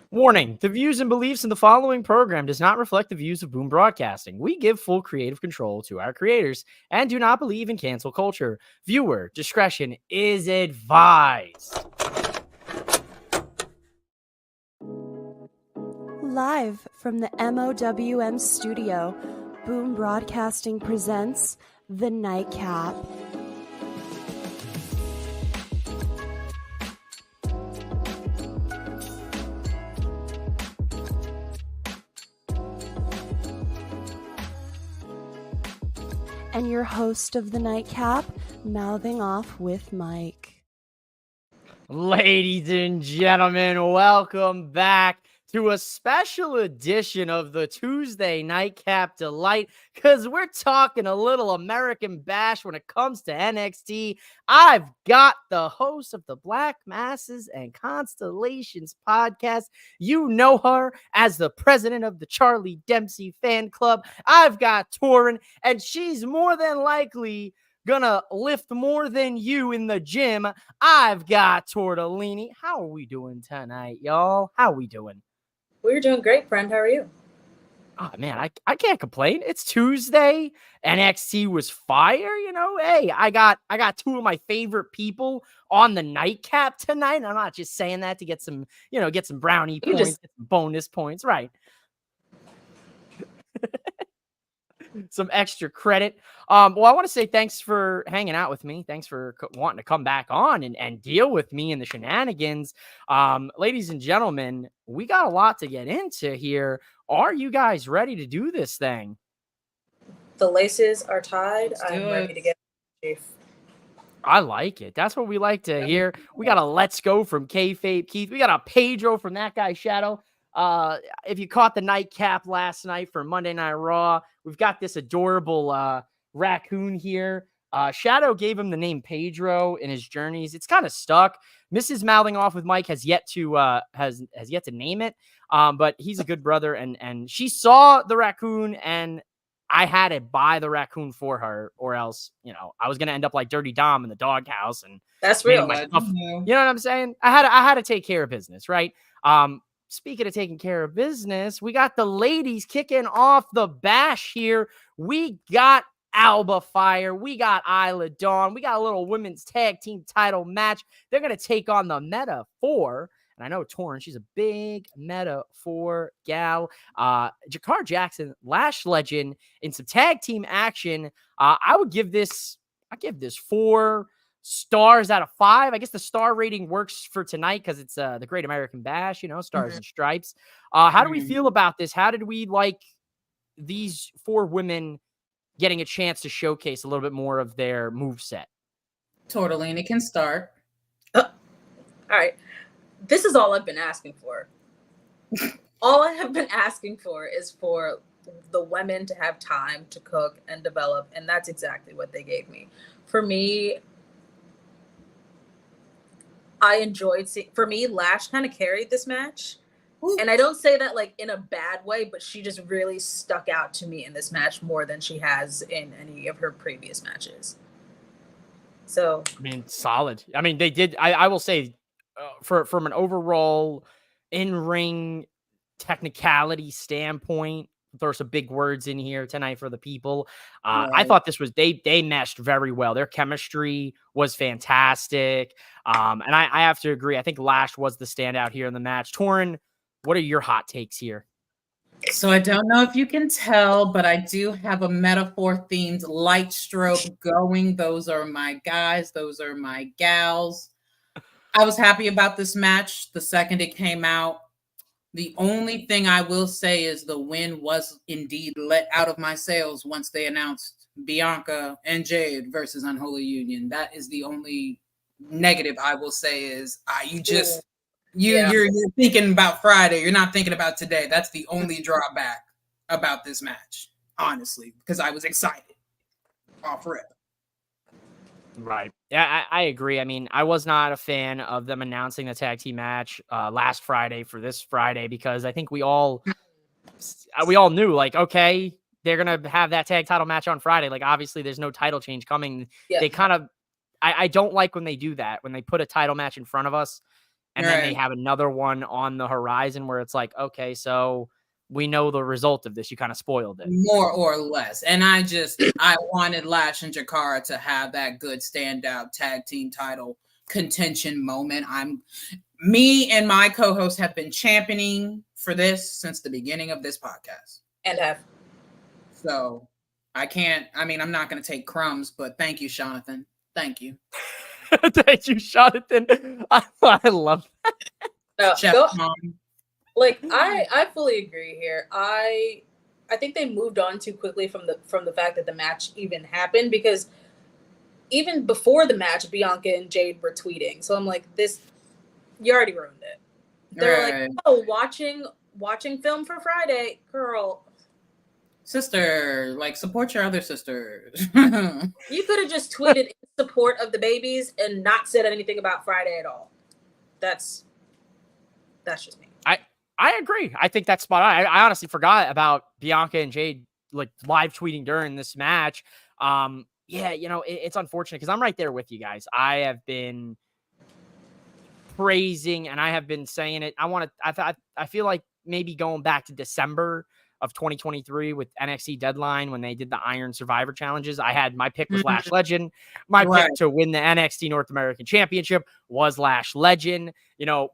Warning, the views and beliefs in the following program does not reflect the views of Boom Broadcasting. We give full creative control to our creators and do not believe in cancel culture. Viewer discretion is advised. Live from the MOWM studio, Boom Broadcasting presents The Nightcap. And your host of The Nightcap, mouthing off with Mike. Ladies and gentlemen, welcome back to a special edition of the Tuesday Nightcap Delight, because we're talking a little American Bash when it comes to NXT. I've got the host of the Black Masses and Constellations podcast. You know her as the president of the Charlie Dempsey fan club. I've got Taurean, and she's more than likely gonna lift more than you in the gym. I've got Tortellini. How are we doing tonight, y'all? How are we doing? We're doing great, friend. How are you? Oh, man, I can't complain. It's Tuesday. NXT was fire, you know. Hey, I got two of my favorite people on the Nightcap tonight. I'm not just saying that to get some, get some brownie points, get some bonus points, right? Some extra credit. Well, I want to say thanks for hanging out with me. Thanks for wanting to come back on and deal with me and the shenanigans. Ladies and gentlemen, we got a lot to get into here. Are you guys ready to do this thing? The laces are tied. I'm ready to get chief. I like it. That's what we like to hear. We got a let's go from Kayfabe Keith. We got a Pedro from that guy Shadow. If you caught the Nightcap last night for Monday Night Raw, we've got this adorable raccoon here. Shadow gave him the name Pedro in his journeys. It's kind of stuck. Mrs. Mouthing Off with Mike has yet to name it. But he's a good brother, and she saw the raccoon, and I had to buy the raccoon for her, or else, I was gonna end up like Dirty Dom in the doghouse. And that's real. You know what I'm saying? I had to take care of business, right? Speaking of taking care of business, we got the ladies kicking off the bash here. We got Alba Fire. We got Isla Dawn. We got a little women's tag team title match. They're going to take on the Meta-4. And I know Torrance, she's a big Meta-4 gal. Jakar Jackson, Lash Legend, in some tag team action. I give this 4 stars out of 5. I guess the star rating works for tonight because it's the Great American Bash, stars and stripes. How do we feel about this? How did we like these 4 women getting a chance to showcase a little bit more of their moveset? Tortellini can start. All right. This is all I've been asking for. All I have been asking for is for the women to have time to cook and develop, and that's exactly what they gave me. For me, I enjoyed seeing. For me, Lash kind of carried this match. Ooh. And I don't say that like in a bad way, but she just really stuck out to me in this match more than she has in any of her previous matches. So, I mean, solid. I mean, they did. I will say, from an overall in-ring technicality standpoint, throw some big words in here tonight for the people. Right. I thought this was they meshed very well. Their chemistry was fantastic. And I have to agree. I think Lash was the standout here in the match. Torrin, what are your hot takes here? So I don't know if you can tell, but I do have a Meta-4 themed light strobe going. Those are my guys. Those are my gals. I was happy about this match the second it came out. The only thing I will say is the win was indeed let out of my sails once they announced Bianca and Jade versus Unholy Union. That is the only negative I will say is you're thinking about Friday. You're not thinking about today. That's the only drawback about this match, honestly, because I was excited off rip. Right. Yeah, I agree. I mean, I was not a fan of them announcing the tag team match last Friday for this Friday, because I think we all knew, like, okay, they're going to have that tag title match on Friday. Like, obviously there's no title change coming. Yeah. They kind of, I don't like when they do that, when they put a title match in front of us And then they have another one on the horizon where it's like, okay, so we know the result of this. You kind of spoiled it. More or less. And I wanted Lash and Jakara to have that good standout tag team title contention moment. Me and my co-host have been championing for this since the beginning of this podcast. And have. So I'm not going to take crumbs, but thank you, Jonathan. Thank you. Thank you, Jonathan. I love that. I fully agree here. I think they moved on too quickly from the fact that the match even happened, because even before the match, Bianca and Jade were tweeting. So I'm like, you already ruined it. They're like, oh, watching film for Friday, girl. Sister, like, support your other sisters. You could have just tweeted in support of the babies and not said anything about Friday at all. That's just me. I agree. I think that's spot on. I honestly forgot about Bianca and Jade like live tweeting during this match. Yeah, it's unfortunate because I'm right there with you guys. I have been praising and I have been saying it. I feel like maybe going back to December of 2023 with NXT Deadline when they did the Iron Survivor challenges. I had my pick was Lash Legend. My pick to win the NXT North American Championship was Lash Legend.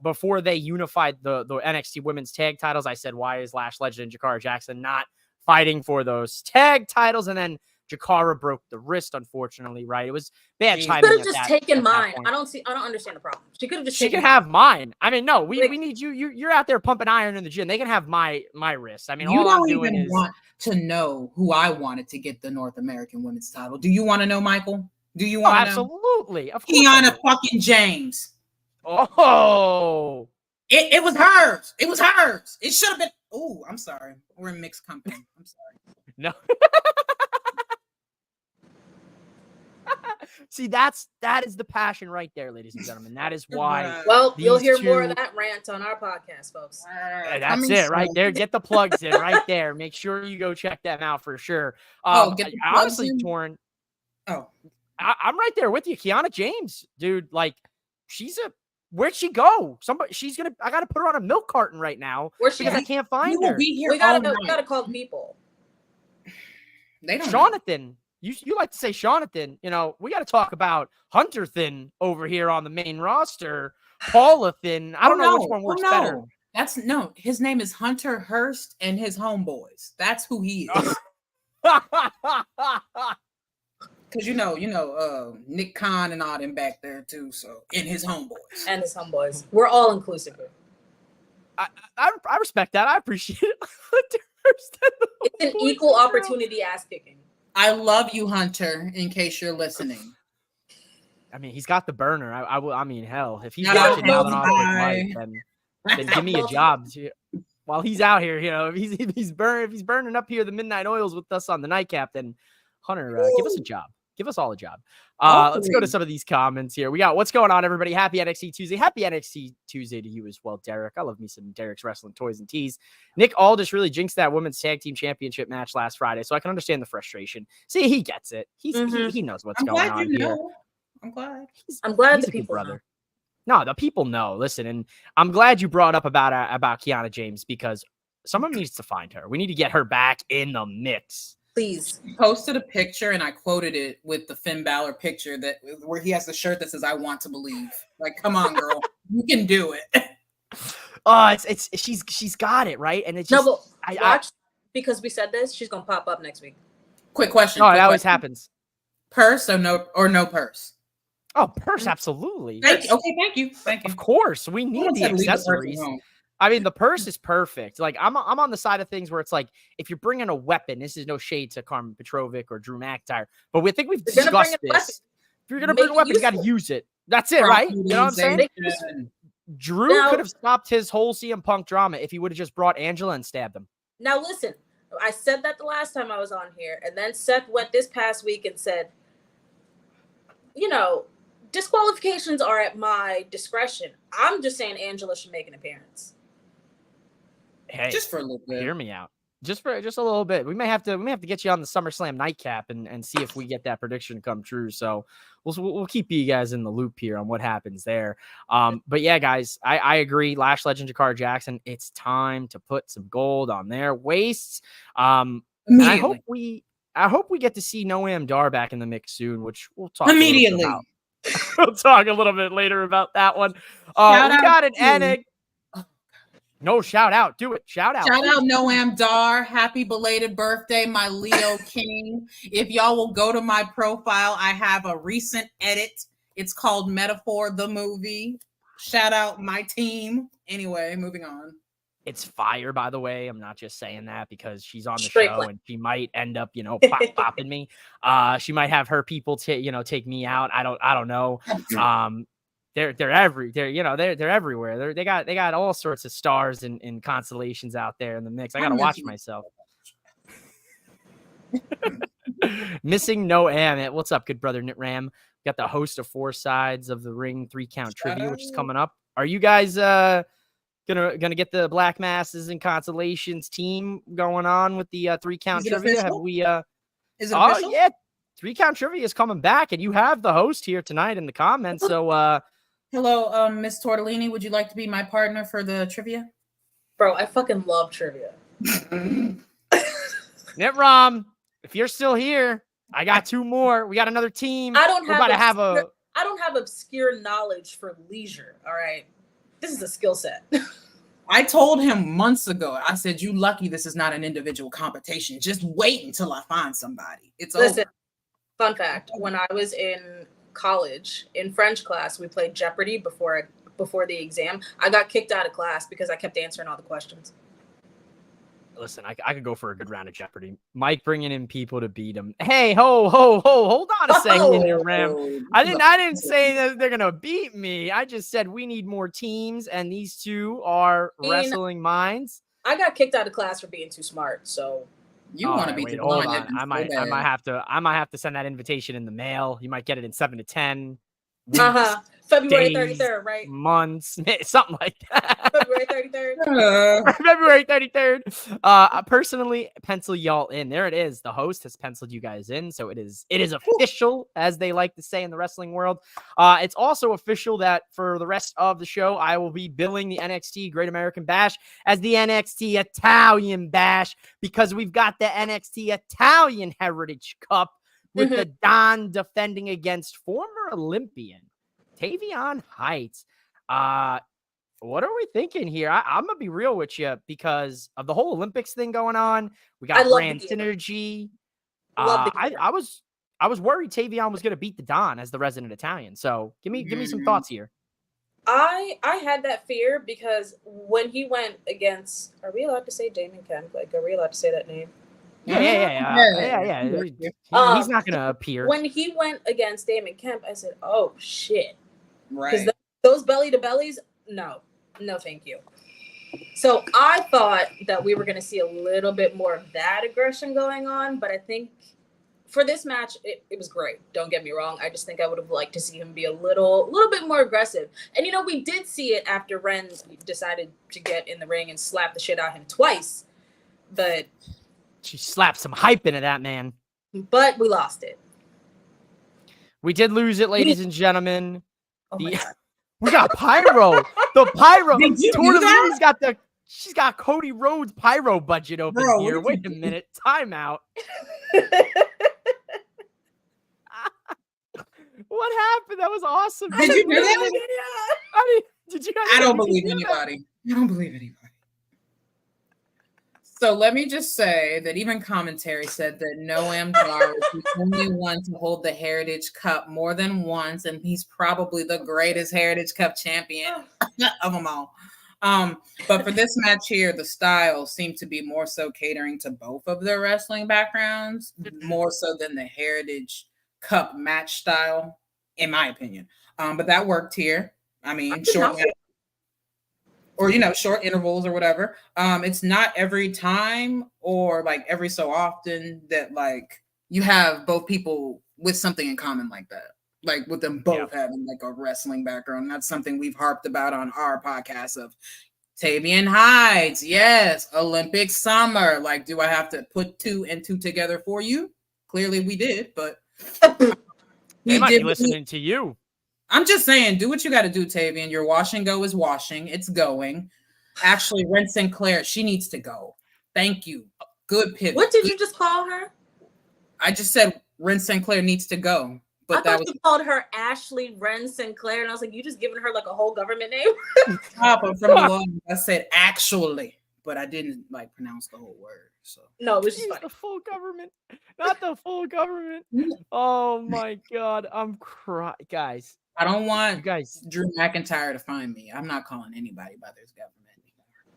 Before they unified the NXT Women's Tag titles, I said, why is Lash Legend and Jakara Jackson not fighting for those tag titles? And then Jakara broke the wrist, unfortunately, right? It was bad timing. She could have just taken mine. I don't understand the problem. She could have just taken have mine. I mean, no, we need you. You're out there pumping iron in the gym. They can have my wrist. I mean, you all don't I'm doing even is want to know who I wanted to get the North American Women's title. Do you want to know, Michael? Do you want to know? Absolutely. Of course. Kiana fucking James. Oh. It was hers. It was hers. It should have been. Oh, I'm sorry. We're in mixed company. I'm sorry. No. See, that is the passion right there, ladies and gentlemen. That is why. Well, you'll hear more of that rant on our podcast, folks. That's it right there. Get the plugs in right there. Make sure you go check them out for sure. Honestly, Torn. Oh, I'm right there with you, Kiana James, dude. Like, where'd she go? I gotta put her on a milk carton right now because I can't find her. We gotta call people. They don't. Jonathan. You like to say Jonathan, we got to talk about Hunter Thin over here on the main roster. Paula Thin. I don't know which one works better. His name is Hunter Hurst and his homeboys. That's who he is. Because Nick Khan and all them back there too. So and his homeboys. We're all inclusive. I respect that. I appreciate it. It's an equal opportunity ass kicking. I love you, Hunter, in case you're listening. I mean, he's got the burner. I mean, hell, if he's watching now then give me a job while he's out here. If he's burning up here the midnight oils with us on the Nightcap, then Hunter, give us a job. Give us all a job. Let's go to some of these comments here. We got what's going on, everybody. Happy NXT Tuesday. Happy NXT Tuesday to you as well, Derek. I love me some Derek's Wrestling Toys and Tees. Nick Aldis really jinxed that women's tag team championship match last Friday, so I can understand the frustration. See, he gets it. He knows what's going on here. I'm glad. I'm glad he's the people brother. No, the people know. Listen, and I'm glad you brought up about Kiana James because someone needs to find her. We need to get her back in the mix. Please. He posted a picture and I quoted it with the Finn Balor picture where he has the shirt that says "I want to believe." Like, come on, girl, you can do it. Oh, she's got it right, and it's just, watch because we said this. She's gonna pop up next week. Quick question. Oh, it always happens. Purse or no purse? Oh, purse, absolutely. Thank you. Okay, thank you. Of course, we need the accessories. I mean, the purse is perfect. Like, I'm on the side of things where it's like, if you're bringing a weapon, this is no shade to Carmen Petrovic or Drew McIntyre, but we think we've discussed this. If you're going to bring a weapon, you got to use it. That's it, right? You know what I'm saying? Drew could have stopped his whole CM Punk drama if he would have just brought Angela and stabbed him. Now, listen, I said that the last time I was on here, and then Seth went this past week and said, disqualifications are at my discretion. I'm just saying Angela should make an appearance. Hey, just for a little bit. Hear me out. just a little bit. We may have to get you on the SummerSlam Nightcap and see if we get that prediction come true. So we'll keep you guys in the loop here on what happens there. But yeah, guys, I agree. Lash Legend Jakara Jackson, it's time to put some gold on their waists. And I hope we get to see Noam Dar back in the mix soon, which we'll talk immediately. We'll talk a little bit later about that one. We got an NXT. No, shout out. Do it. Shout out. Shout out Noam Dar. Happy belated birthday, my Leo King. If y'all will go to my profile, I have a recent edit. It's called Metaphor the Movie. Shout out my team. Anyway, moving on. It's fire, by the way. I'm not just saying that because she's on the Straight show play. and she might end up, popping me. She might have her people take me out. I don't know. They're everywhere. They got all sorts of stars and constellations out there in the mix. I gotta watch myself. Missing no Am. What's up, good brother Knit Ram? Got the host of 4 Sides of the Ring 3-count trivia, which is coming up. Are you guys gonna get the Black Masses and Constellations team going on with the 3-count trivia? Official? Have we Is it official? yeah, 3-count trivia is coming back, and you have the host here tonight in the comments. So hello, Miss Tortellini. Would you like to be my partner for the trivia? Bro, I fucking love trivia. Knit Ram, if you're still here, I got 2 more. We got another team. I don't We're about to have I don't have obscure knowledge for leisure. All right. This is a skill set. I told him months ago, I said, you lucky this is not an individual competition. Just wait until I find somebody. Listen, over. Fun fact. When I was in college, in French class, we played Jeopardy before the exam. I got kicked out of class because I kept answering all the questions. Listen, I could go for a good round of Jeopardy. Mike bringing in people to beat him. Hey, hold on a second here, Ram. I didn't say that they're gonna beat me. I just said we need more teams, and these 2 are wrestling minds. I got kicked out of class for being too smart, so you want to be too hold on. I might have to send that invitation in the mail. You might get it in 7 to 10. Weeks, February days, 33rd, right? Months, something like that. February 33rd. February 33rd. I personally pencil y'all in. There it is. The host has penciled you guys in, so it is official, as they like to say in the wrestling world. It's also official that for the rest of the show, I will be billing the NXT Great American Bash as the NXT Italian Bash, because we've got the NXT Italian Heritage Cup with the Don defending against former Olympian Tavion Heights. What are we thinking here? I'm gonna be real with you because of the whole Olympics thing going on. We got brand synergy. I was worried Tavion was gonna beat the Don as the resident Italian. So give me some thoughts here. I had that fear because when he went against, are we allowed to say Damon Kemp? Like, are we allowed to say that name? Yeah. He's not gonna appear. When he went against Damon Kemp, I said, "Oh shit!" Right? Because those belly to bellies, no, thank you. So I thought that we were going to see a little bit more of that aggression going on, but I think for this match, it was great. Don't get me wrong. I just think I would have liked to see him be a little bit more aggressive. And we did see it after Ren decided to get in the ring and slap the shit out of him twice, but. She slapped some hype into that man. But we lost it. We did lose it, ladies and gentlemen. Oh my God. We got pyro. The pyro. Tortellini's she's got Cody Rhodes pyro budget open here. Wait a minute. Timeout. What happened? That was awesome. Did you do that? Did you? I don't believe anybody. I don't believe anybody. So let me just say that even commentary said that Noam Dar is the only one to hold the Heritage Cup more than once, and he's probably the greatest Heritage Cup champion of them all. But for this match here, the styles seem to be more so catering to both of their wrestling backgrounds, more so than the Heritage Cup match style, in my opinion. But that worked here. I mean, short intervals or whatever. It's not every time or like every so often that like you have both people with something in common like that. Like with them both having like a wrestling background. That's something we've harped about on our podcast of Tavian Hides, yes. Olympic summer. Like, do I have to put 2 and 2 together for you? Clearly we did, but They might did be listening to you. I'm just saying, do what you got to do, Tavian. Your wash and go is washing. It's going. Actually, Ren Sinclair, she needs to go. Thank you. Good pivot. What did you just call her? I just said Ren Sinclair needs to go. But I thought you called her Ashley Wren Sinclair, and I was like, you just giving her like a whole government name? From the law, I said actually, but I didn't like pronounce the whole word. So no, it was just the full government, not the full government. Oh my God, I'm crying, guys. I don't want you guys Drew McIntyre to find me. I'm not calling anybody by this government.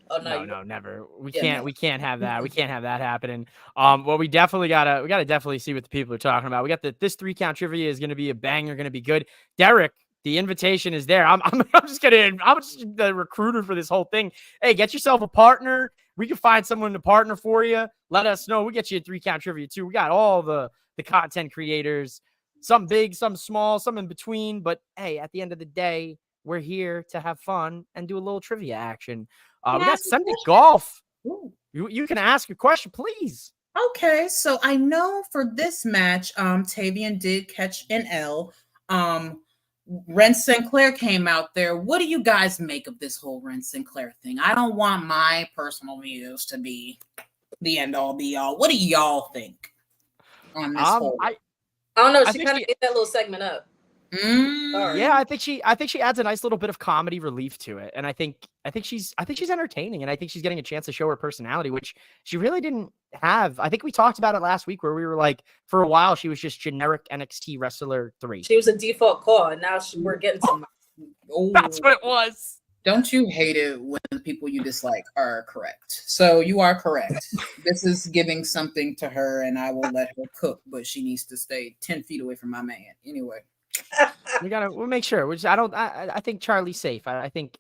Oh no, never. We can't have that. We can't have that happening. Well, we gotta definitely see what the people are talking about. We got this 3-count trivia is gonna be a banger, gonna be good. Derek, the invitation is there. I'm just the recruiter for this whole thing. Hey, get yourself a partner. We can find someone to partner for you. Let us know. We get you a 3-count trivia too. We got all the content creators, some big, some small, some in between. But hey, at the end of the day, we're here to have fun and do a little trivia action. We got Sunday golf. You can ask your question, please. Okay, so I know for this match, Tavian did catch an L. Ren Sinclair came out there. What do you guys make of this whole Ren Sinclair thing? I don't want my personal views to be the end all be all. What do y'all think on this whole? I don't know. She kind of ate that little segment up. Yeah, I think she adds a nice little bit of comedy relief to it, and I think she's entertaining, and I think she's getting a chance to show her personality, which she really didn't have. I think we talked about it last week where we were like, for a while she was just generic NXT wrestler 3. She was a default call, and now we're getting some. That's what it was. Don't you hate it when the people you dislike are correct? So you are correct. This is giving something to her, and I will let her cook, but she needs to stay 10 feet away from my man. Anyway. We'll make sure. Which I think Charlie's safe. I think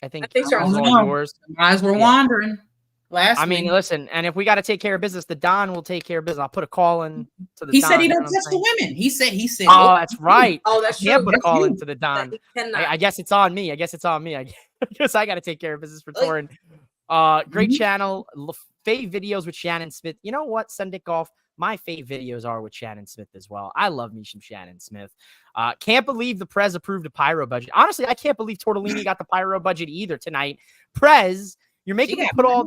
Charlie's all yours. Eyes were wandering last week. Listen, and if we got to take care of business, the Don will take care of business. I'll put a call in to the He Don. said he don't touch the women. He said. Oh, that's right. Oh, that's true. Yeah, put a call into the Don. I guess it's on me. I guess I got to take care of business for Torrent. Great channel. Fave videos with Shannon Smith. You know what? Sunday golf. My fave videos are with Shannon Smith as well. I love me some Shannon Smith. Can't believe the Prez approved a pyro budget. Honestly, I can't believe Tortellini got the pyro budget either tonight. Prez, you're making me put all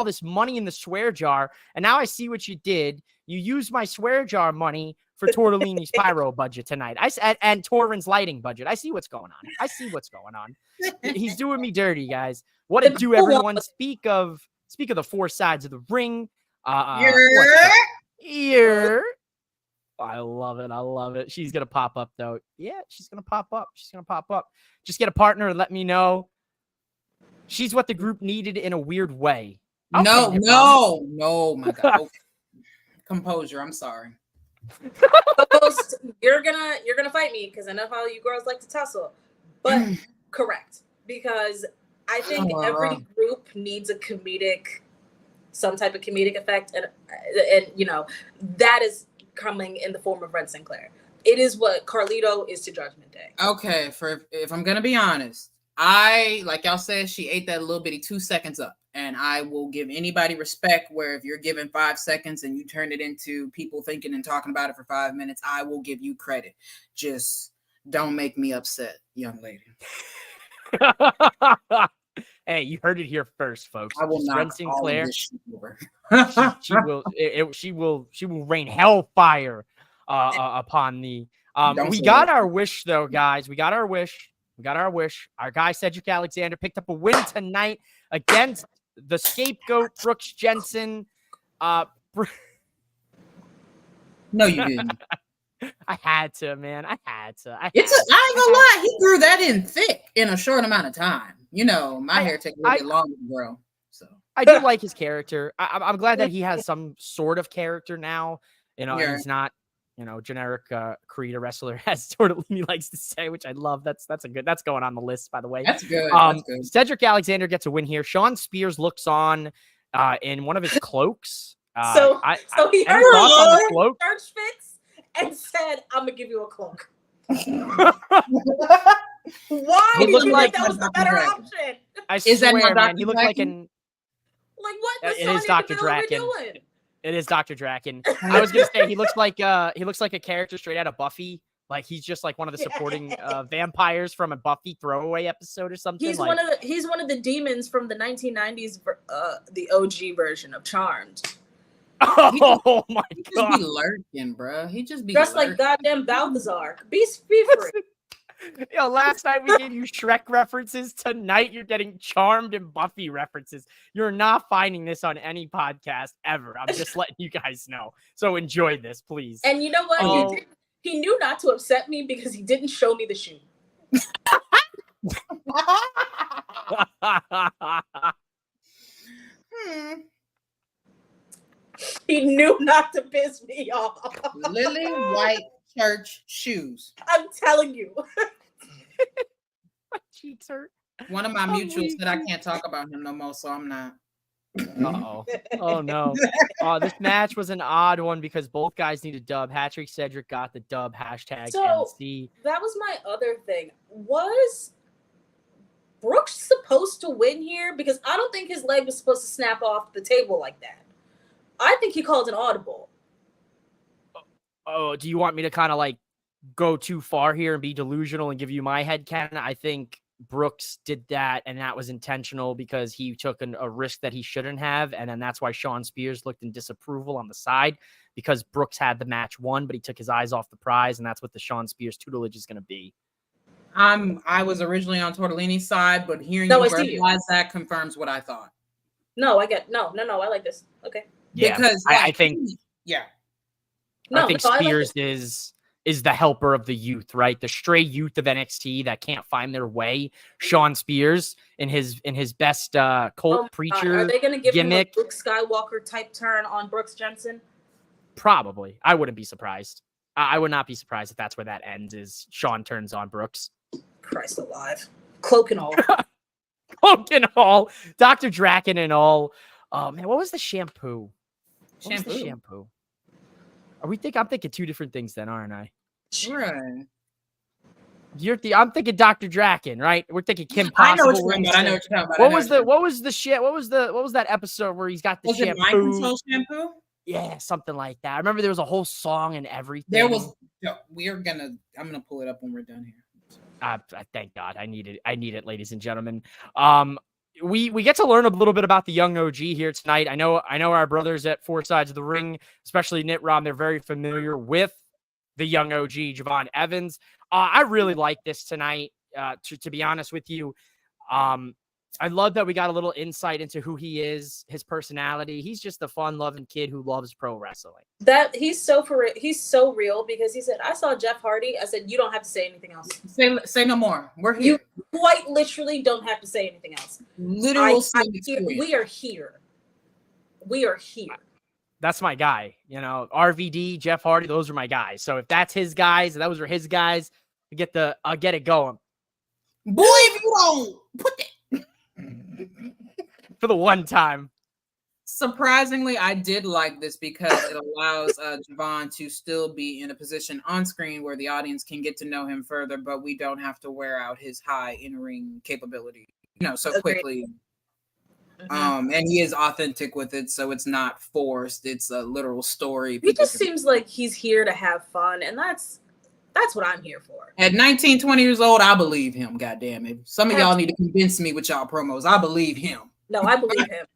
this money in the swear jar, and now I see what you did. You used my swear jar money for Tortellini's pyro budget tonight. And Torrin's lighting budget. I see what's going on. He's doing me dirty, guys. What to do, everyone? Speak of the 4 sides of the ring. Here. I love it. She's gonna pop up though. Yeah, she's gonna pop up. Just get a partner and let me know. She's what the group needed in a weird way. No, my God. Okay. Composure. I'm sorry. You're gonna fight me because I know how you girls like to tussle. But correct, because I think every group needs some type of comedic effect, and that is coming in the form of Ren Sinclair. It is what Carlito is to Judgment Day. Okay, if I'm gonna be honest, like y'all said, she ate that little bitty 2 seconds up, and I will give anybody respect where if you're given 5 seconds and you turn it into people thinking and talking about it for 5 minutes, I will give you credit. Just don't make me upset, young lady. Hey, you heard it here first, folks. I will not Ren Sinclair. She will rain hellfire upon thee. We got our wish though, guys. We got our wish. Our guy Cedric Alexander picked up a win tonight against the scapegoat Brooks Jensen. No, you didn't. I had to, man. I ain't gonna lie. He grew that in thick in a short amount of time. My hair takes a little bit longer to grow. So I do like his character. I'm glad that he has some sort of character now. He's not, generic Creed wrestler, as Tortellini likes to say, which I love. That's going on the list, by the way. That's good. Cedric Alexander gets a win here. Sean Spears looks on in one of his cloaks. So he heard the church fix and said, "I'm gonna give you a cloak." Why He did looked you like think that was the better option? I Is that swear, not man, he Dr. looked like Draken? Like what? The It is Dr. Draken. Doing? It is Dr. Draken. I was gonna say he looks like a character straight out of Buffy. Like he's just like one of the supporting vampires from a Buffy throwaway episode or something. He's like, one of the demons from the 1990s, the OG version of Charmed. oh my He just god! be lurking, bro. He just be Dressed lurking. like goddamn Balthazar. Be free. Yo, last night we gave you Shrek references. Tonight you're getting Charmed and Buffy references. You're not finding this on any podcast ever. I'm just letting you guys know. So enjoy this, please. And you know what? Oh. He knew not to upset me because he didn't show me the shoe. He knew not to piss me off. Lily white church shoes. I'm telling you. My cheeks hurt. One of my mutuals said I can't talk about him no more, so I'm not. Uh-oh. Oh no. This match was an odd one because both guys needed dub. Hattrick Cedric got the dub. Hashtag So NC. that was my other thing. Was Brooks supposed to win here? Because I don't think his leg was supposed to snap off the table like that. I think he called an audible. Oh, do you want me to kind of like go too far here and be delusional and give you my headcanon? I think Brooks did that, and that was intentional because he took a risk that he shouldn't have, and then that's why Sean Spears looked in disapproval on the side because Brooks had the match won, but he took his eyes off the prize, and that's what the Sean Spears tutelage is going to be. I was originally on Tortellini's side, but hearing No, you I see you. verbalize that confirms what I thought. No, I get no. I like this. Okay. Yeah, Because I think yeah. No, I think no, I like Spears this. is the helper of the youth, right? The stray youth of NXT that can't find their way. Sean Spears in his best cult preacher Are they going to give gimmick. him a Luke Skywalker type turn on Brooks Jensen? Probably. I wouldn't be surprised. I would not be surprised if that's where that ends, is Sean turns on Brooks. Christ alive. Cloak and all. Cloak and all. Dr. Draken and all. Oh, man, what was the shampoo? What was the shampoo? I'm thinking two different things then, aren't I? Right. I'm thinking Dr. Draken, right? We're thinking Kim Possible. I know what you're talking about. What was that episode where he's got the shampoo? Was it Mind Control shampoo? Yeah, something like that. I remember there was a whole song and everything. There was. I'm gonna pull it up when we're done here. Thank God. I need it, ladies and gentlemen. We get to learn a little bit about the young OG here tonight. I know our brothers at Four Sides of the Ring, especially Knit Rom, they're very familiar with the young OG, Javon Evans. I really like this tonight, to be honest with you. I love that we got a little insight into who he is, his personality. He's just a fun-loving kid who loves pro wrestling. That he's so real because he said, I saw Jeff Hardy. I said, you don't have to say anything else. Say no more. We're here. You quite literally don't have to say anything else. Literal. We are here. We are here. That's my guy. RVD, Jeff Hardy, those are my guys. So if that's his guys, those are his guys, I'll get it going. Boy, if you don't put that. For the one time. Surprisingly, I did like this because it allows Javon to still be in a position on screen where the audience can get to know him further, but we don't have to wear out his high in-ring capability, so quickly. Mm-hmm. And he is authentic with it, so it's not forced. It's a literal story. He just seems like he's here to have fun, and that's what I'm here for. At 19, 20 years old, I believe him, goddammit. Some of y'all need to convince me with y'all promos. I believe him. No, I believe him.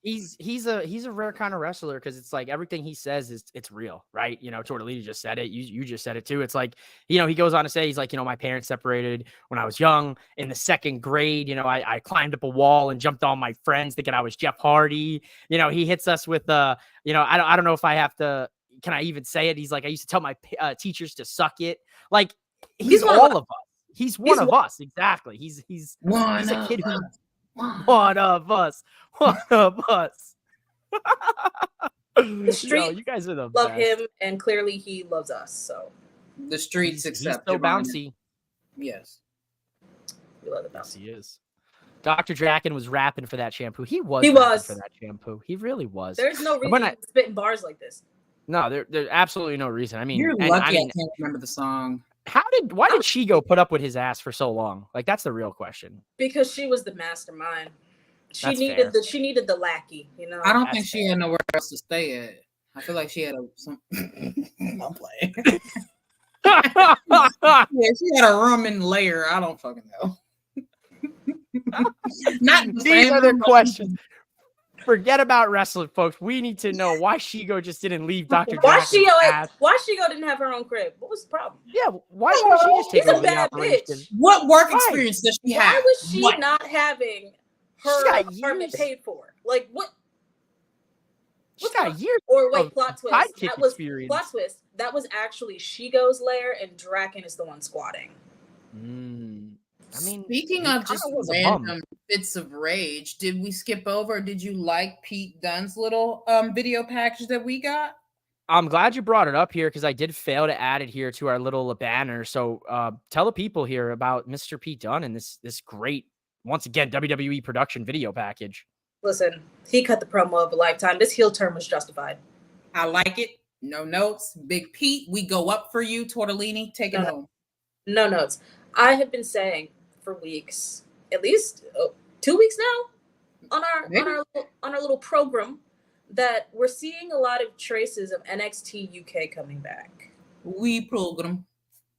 He's a rare kind of wrestler because it's like everything he says it's real, right? Tortellini just said it. You just said it too. It's like, he goes on to say, he's like, my parents separated when I was young in the second grade. I climbed up a wall and jumped on my friends thinking I was Jeff Hardy. He hits us with I don't know if I have to, can I even say it? He's like, I used to tell my teachers to suck it. Like he's all of us. He's one of us. Exactly. He's a kid who. One of us. The street, you guys are the love best. him, and clearly he loves us. So the streets accept. He's so bouncy. Yes, we love the bouncy. Yes, he is. Dr. Draken was rapping for that shampoo. He was for that shampoo. He really was. There's no reason to spit in bars like this. No, there's absolutely no reason. I mean, you're lucky I can't remember the song. Why did Shigo put up with his ass for so long? Like, that's the real question. Because she was the mastermind. She That's needed fair. She needed the lackey, you know. I don't That's think she had nowhere else to stay at. I feel like she had I'm playing. Yeah, she had a room in lair. I don't fucking know. Not the These same are the room. questions. Forget about wrestling, folks. We need to know why Shigo just didn't leave Dr. Why Jackson's ass. Shigo didn't have her own crib? What was the problem? Yeah, why couldn't she just take She's a over the bad operation? bitch. What work Right. experience does she have? Why was she What? not having She's her got apartment years. paid for? Like what? She's got years. Or wait, of plot twist. sidekick That was experience. plot twist. That was actually Shigo's lair, and Draken is the one squatting. I mean, Speaking he of kinda just was a bum. random fits of rage, did we skip over? Did you like Pete Dunne's little video package that we got? I'm glad you brought it up here because I did fail to add it here to our little banner. So tell the people here about Mr. Pete Dunne and this great, once again, WWE production video package. Listen, he cut the promo of a lifetime. This heel turn was justified. I like it. No notes. Big Pete, we go up for you. Tortellini, take it home. No notes. I have been saying for weeks, at least 2 weeks now, on our little program, that we're seeing a lot of traces of NXT UK coming back. We program.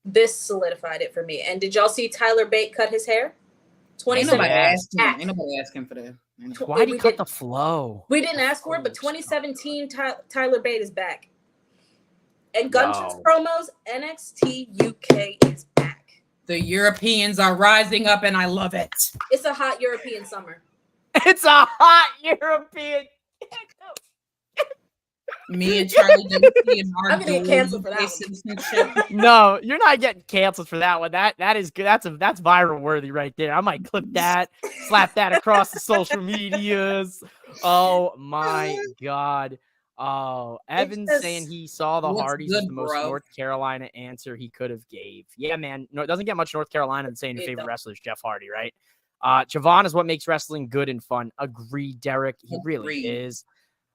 This solidified it for me. And did y'all see Tyler Bate cut his hair? Ain't nobody asking. Act. Ain't nobody asking for that. Why did he cut the flow? We didn't ask for it, but 2017 Tyler Bate is back. And Gunther's promos, NXT UK is back. The Europeans are rising up, and I love it. It's a hot European summer. It's a hot European. Me and Charlie Dempsey and our I'm gonna get canceled for that one. No, you're not getting canceled for that one. That is good. That's viral worthy right there. I might clip that, slap that across the social medias. Oh my god. Oh, Evan's saying he saw the Hardys as the most North Carolina answer he could have gave. Yeah, man. No, it doesn't get much North Carolina than saying your favorite wrestler is Jeff Hardy, right? Javon is what makes wrestling good and fun. Agreed, Derek. He really is.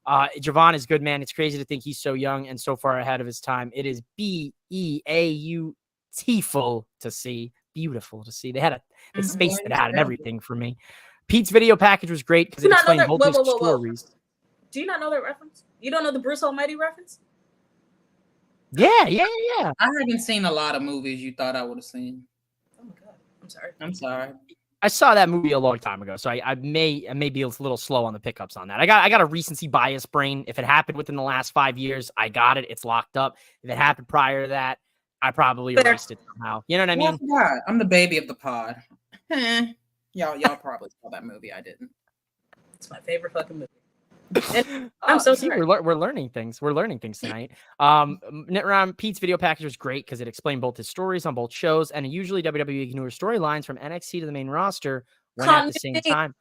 Javon is good, man. It's crazy to think he's so young and so far ahead of his time. It is beautiful to see. Beautiful to see. They spaced it out and everything for me. Pete's video package was great because it explained both his stories. Do you not know that reference? You don't know the Bruce Almighty reference? Yeah. I haven't seen a lot of movies you thought I would have seen. Oh my god. I'm sorry. I'm sorry. I saw that movie a long time ago, so I may be a little slow on the pickups on that. I got a recency bias brain. If it happened within the last 5 years, I got it. It's locked up. If it happened prior to that, I probably erased it somehow. You know what I mean? God, I'm the baby of the pod. Y'all probably saw that movie. I didn't. It's my favorite fucking movie. I'm so sorry. We're learning things. We're learning things tonight. Pete's video package was great because it explained both his stories on both shows, and usually WWE ignores storylines from NXT to the main roster when at the same time.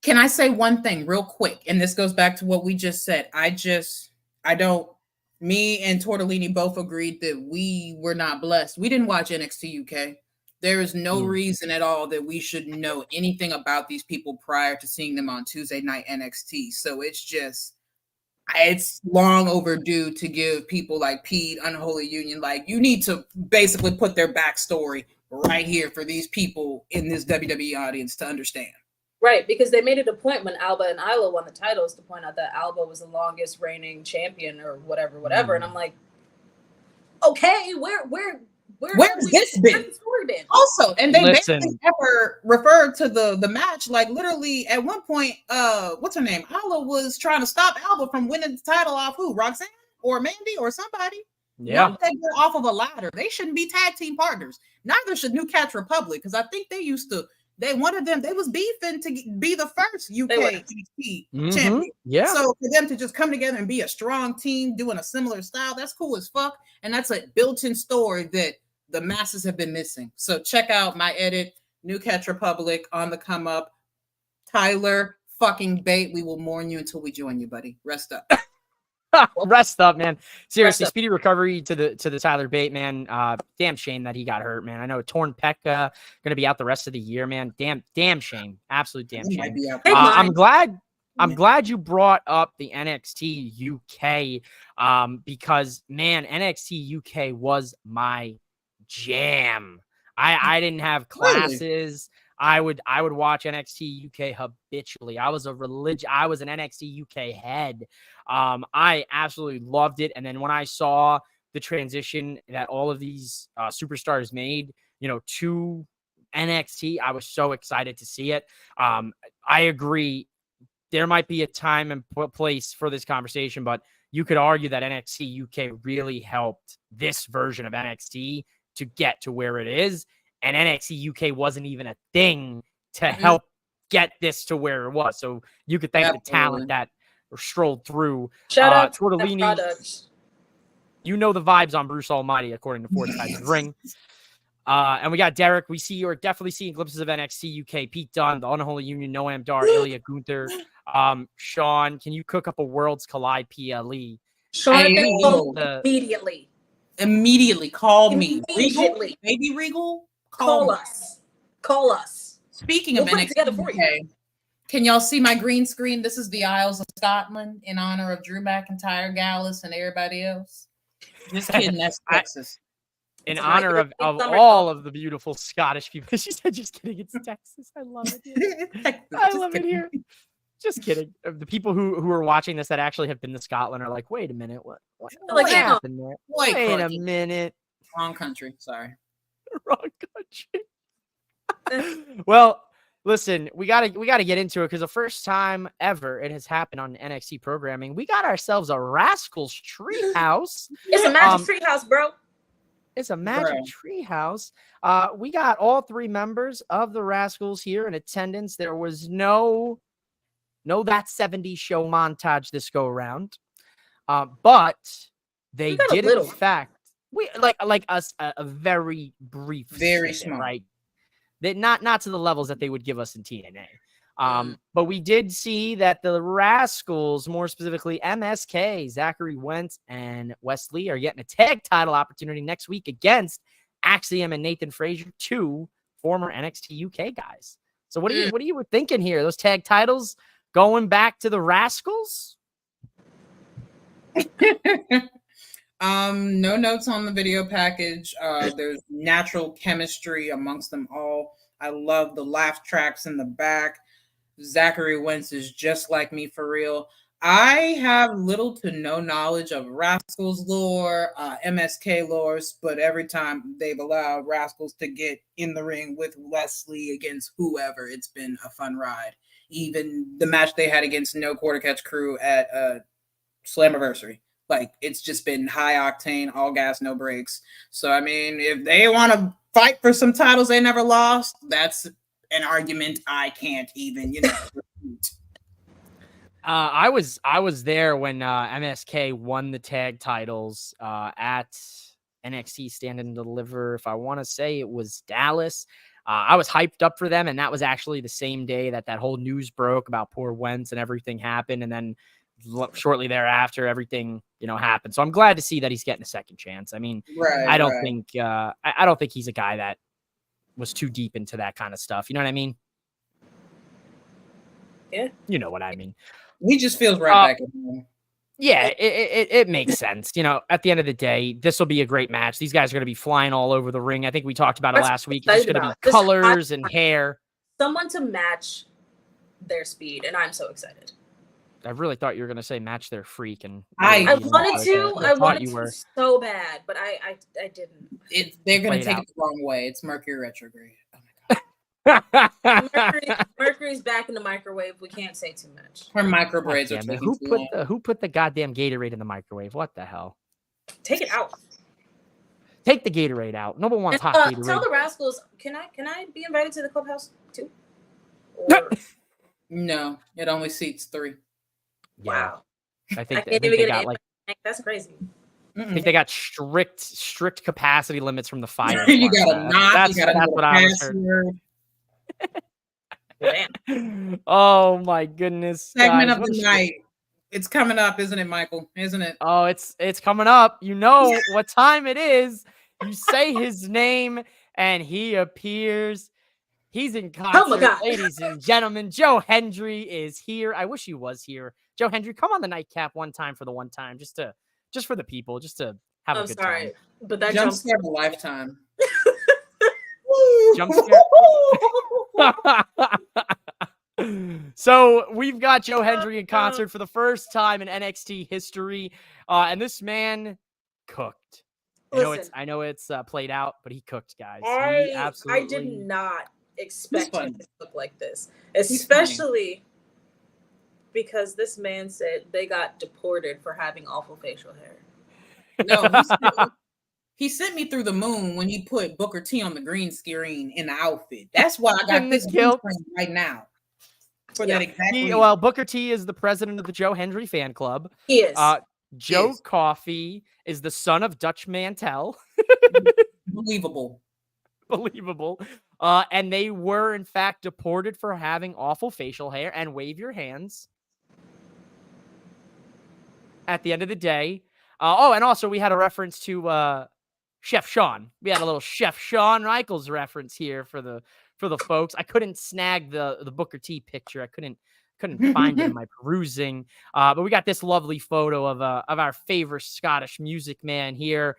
Can I say one thing real quick? And this goes back to what we just said. Me and Tortellini both agreed that we were not blessed. We didn't watch NXT UK. There is no reason at all that we should know anything about these people prior to seeing them on Tuesday night NXT. So it's long overdue to give people like Pete, Unholy Union, like you need to basically put their backstory right here for these people in this WWE audience to understand. Right, because they made it a point when Alba and Isla won the titles to point out that Alba was the longest reigning champion or whatever. And I'm like, okay, where's this been? Also, and they basically never referred to the match. Like literally at one point, what's her name? Isla was trying to stop Alba from winning the title off who? Roxanne or Mandy or somebody. Yeah. They go off of a ladder. They shouldn't be tag team partners. Neither should New Catch Republic, because I think they was beefing to be the first UK champion. Yeah. So for them to just come together and be a strong team doing a similar style, that's cool as fuck. And that's a built-in story that the masses have been missing. So check out my edit, New Catch Republic on the come up. Tyler fucking Bate, we will mourn you until we join you, buddy. Rest up. Rest up, man. Seriously, speedy recovery to the Tyler Bate, man. Damn shame that he got hurt, man. I know torn pec gonna be out the rest of the year, man. Damn shame. Absolute damn shame. I'm glad you brought up the NXT UK because man, NXT UK was my jam. I didn't have Really? classes. I would watch NXT UK habitually. I was an NXT UK head. I absolutely loved it. And then when I saw the transition that all of these superstars made, to NXT, I was so excited to see it. I agree. There might be a time and place for this conversation, but you could argue that NXT UK really helped this version of NXT to get to where it is. And NXT UK wasn't even a thing to help get this to where it was. So you could thank the talent that strolled through. Shout out to Tortellini. products. You know the vibes on Bruce Almighty, according to Four Sides of the Ring. And we got Derek. You're definitely seeing glimpses of NXT UK. Pete Dunne, the Unholy Union, Noam Dar, Ilya Gunther. Sean, can you cook up a Worlds Collide PLE? Sean, immediately call me. Regal? Maybe Regal? Call us. Speaking of NXT UK, can y'all see my green screen? This is the Isles of Scotland in honor of Drew McIntyre, Gallus, and everybody else. Just kidding, that's Texas. In honor of all of the beautiful Scottish people. She said, just kidding, it's Texas. I love it here. I love it here. Just kidding. The people who are watching this that actually have been to Scotland are like, wait a minute, what happened there? Wait a minute. Wrong country, sorry. Wrong country. Well, listen, we gotta get into it because the first time ever it has happened on NXT programming, we got ourselves a Rascals Treehouse. It's a magic treehouse, bro. It's a magic treehouse. We got all three members of the Rascals here in attendance. There was no That 70s Show montage this go around. But they did in fact. We like us a very brief, very snippet, small, right? That not to the levels that they would give us in TNA. But we did see that the Rascals, more specifically MSK, Zachary Wentz and Wesley, are getting a tag title opportunity next week against Axiom and Nathan Frazier, two former NXT UK guys. So what are you thinking here? Those tag titles going back to the Rascals? No notes on the video package. There's natural chemistry amongst them all. I love the laugh tracks in the back. Zachary Wentz is just like me for real. I have little to no knowledge of Rascals lore, MSK lores, but every time they've allowed Rascals to get in the ring with Wesley against whoever, it's been a fun ride. Even the match they had against No Quarter Catch Crew at Slammiversary. Like, it's just been high octane, all gas, no brakes. So, I mean, if they want to fight for some titles they never lost, that's an argument I can't even, refute. I was there when MSK won the tag titles at NXT Stand and Deliver. If I want to say it was Dallas. I was hyped up for them, and that was actually the same day that whole news broke about poor Wentz and everything happened. And then shortly thereafter, everything happened. So I'm glad to see that he's getting a second chance. I mean, I don't think he's a guy that was too deep into that kind of stuff. You know what I mean? Yeah. You know what I mean. He just feels right back at home. Yeah, it makes sense. At the end of the day, this will be a great match. These guys are going to be flying all over the ring. I think we talked about it last week. It's going to be colors and hair. Someone to match their speed, and I'm so excited. I really thought you were going to say match their freak, and I wanted to so bad, but I didn't. They're going to take it the wrong way. It's Mercury retrograde. Oh my god. Mercury's back in the microwave. We can't say too much. Her micro braids are taking too long. Who put the goddamn Gatorade in the microwave? What the hell? Take it out. Take the Gatorade out. No one wants hot Gatorade. Tell the Rascals, can I be invited to the clubhouse too? Or... No, it only seats 3. Wow. I think they got like that's crazy. I think they got strict capacity limits from the fire. You got a knock. That's what I was heard. Oh my goodness. Segment of the night. It's coming up, isn't it, Michael? Isn't it? Oh, it's coming up. You know what time it is. You say his name and he appears. He's in concert. Oh my God. Ladies and gentlemen, Joe Hendry is here. I wish he was here. Joe Hendry, come on the Nightcap one time, just for the people, just to have a good time. But that jump scare of a lifetime. jump scare. So we've got Joe Hendry in concert for the first time in NXT history, and this man cooked. I know it's played out, but he cooked, guys. I did not expect him to look like this, especially because this man said they got deported for having awful facial hair. No, he sent me through the moon when he put Booker T on the green screen in the outfit. That's why I got this green screen right now. For that exact reason. Well, Booker T is the president of the Joe Hendry fan club. He is. Joe Coffey is the son of Dutch Mantel. Believable. And they were, in fact, deported for having awful facial hair. And wave your hands. At the end of the day. And also we had a reference to Chef Shawn. We had a little Chef Shawn Michaels reference here for the folks. I couldn't snag the Booker T picture. I couldn't find it in my perusing. But we got this lovely photo of our favorite Scottish music man here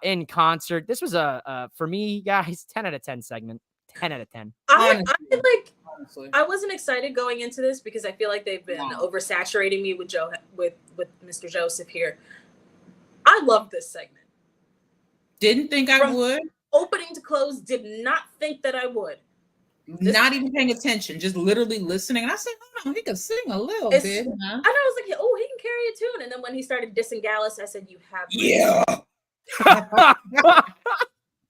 in concert. This was for me, guys, 10 out of 10 segment. 10 out of 10. I wasn't excited going into this because I feel like they've been oversaturating me with Mr. Joseph here. I love this segment. Didn't think I would. Opening to close, did not think that I would. Not even paying attention, just literally listening. And I said, oh, he can sing a little bit. Huh? And I was like, oh, he can carry a tune. And then when he started dissing Gallus, I said, you have. Yeah.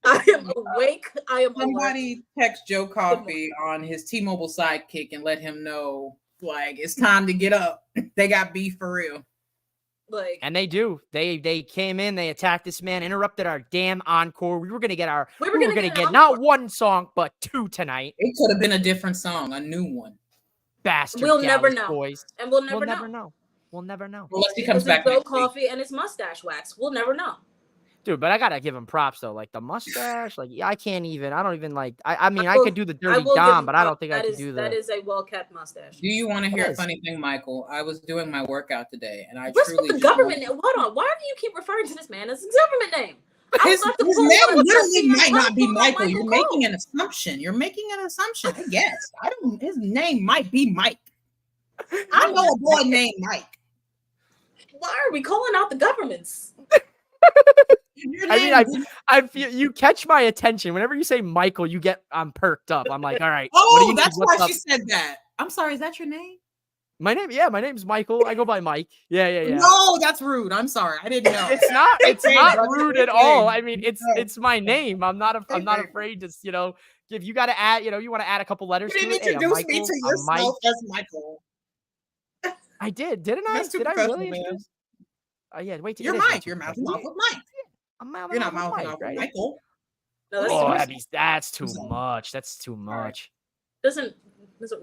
I am awake. Somebody text Joe Coffey on his T-Mobile sidekick and let him know, like, it's time to get up. They got beef for real. And they do. They came in, they attacked this man, interrupted our damn encore. We were gonna get not one song, but two tonight. It could have been a different song, a new one. Bastard. We'll never know. Boys. And we'll never know. We'll never know. Unless he comes back. Joe Coffey and his mustache wax. We'll never know. Dude, but I gotta give him props though. Like the mustache, I don't even like. I mean, I could do the dirty Dom, but I don't think I could do that. That is a well-kept mustache. Do you want to hear a funny thing, Michael? I was doing my workout today, and What's with the government? Hold on. Why do you keep referring to this man as a government name? His name literally might not be Michael. You're making an assumption. I guess. His name might be Mike. I know a boy named Mike. Why are we calling out the governments? I mean, I feel you catch my attention whenever you say Michael. I'm perked up. I'm like, all right. Oh, that's why she said that. I'm sorry. Is that your name? My name's Michael. I go by Mike. Yeah. No, that's rude. I'm sorry. I didn't know. It's not rude at all. I mean, it's my name. I'm not afraid to, if you got to add, you want to add a couple letters to it. You didn't introduce me to yourself as Michael. I did, didn't I? Did I really introduce? Yeah, wait. You're Mike. You're mouthing off with Mike. You're not mouthing off with Michael. No, that's too much. That's too much. Doesn't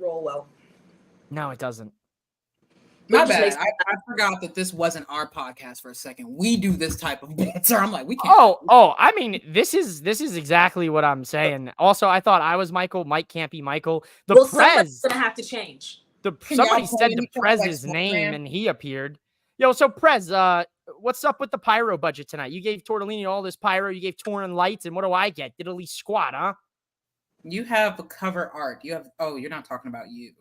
roll well. No, it doesn't. My bad. I forgot that this wasn't our podcast for a second. We do this type of banter. I'm like, we can't. Oh, I mean, this is exactly what I'm saying. Also, I thought I was Michael. Mike can't be Michael. Somebody's gonna have to change. Somebody said the Prez's name and he appeared. Yo, so Prez, what's up with the pyro budget tonight? You gave Tortellini all this pyro. You gave Taurean lights, and what do I get? Diddly squat, huh? You have a cover art. You're not talking about you.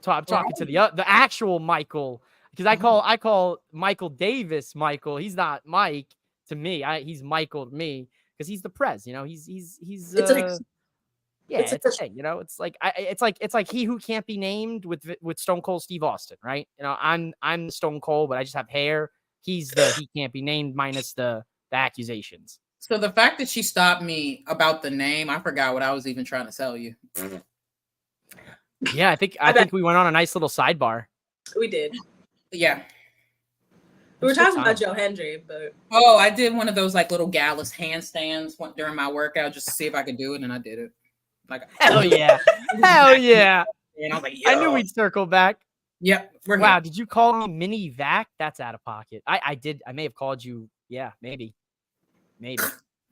So I'm talking to the actual Michael, because I call Michael Davis Michael. He's not Mike to me. He's Michael to me because he's the Prez. He's it's a thing. It's like he who can't be named with Stone Cold Steve Austin, right? I'm the Stone Cold, but I just have hair. He's the he can't be named minus the accusations. So the fact that she stopped me about the name, I forgot what I was even trying to tell you. Yeah, I think we went on a nice little sidebar. We did. Yeah. We were talking about Joe Hendry, but I did one of those like little Gallus handstands during my workout just to see if I could do it, and I did it. Like hell yeah. Hell yeah. And I was like, I knew we'd circle back. Yep. Wow, did you call me Mini Vac? That's out of pocket. I did. I may have called you. Yeah, maybe.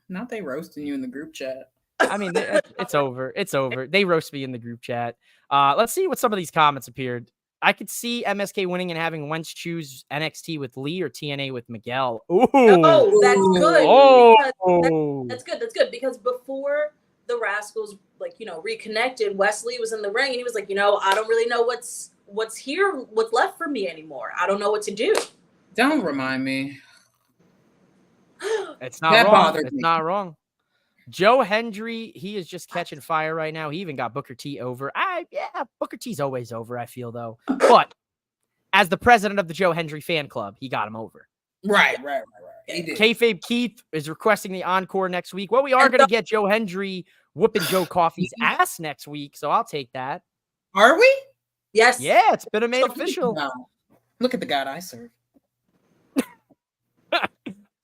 Not they roasting you in the group chat. I mean, it's over. It's over. They roast me in the group chat. Let's see what some of these comments appeared. I could see MSK winning and having Wentz choose NXT with Lee or TNA with Miguel. Ooh. Oh, that's good. Oh. That's good. That's good because before the Rascals, like, reconnected, Wesley was in the ring and he was like, I don't really know what's left for me anymore. I don't know what to do. Don't remind me. It's not That wrong. bothered It's me. not wrong. Joe Hendry, he is just catching fire right now. He even got Booker T over. Booker T's always over, I feel, though. But as the president of the Joe Hendry fan club, he got him over. Right. He did. Kayfabe Keith is requesting the encore next week. Well, we are going to get Joe Hendry whooping Joe Coffey's ass next week, so I'll take that. Are we? Yes. Yeah, it's been made official. Look at the God I serve.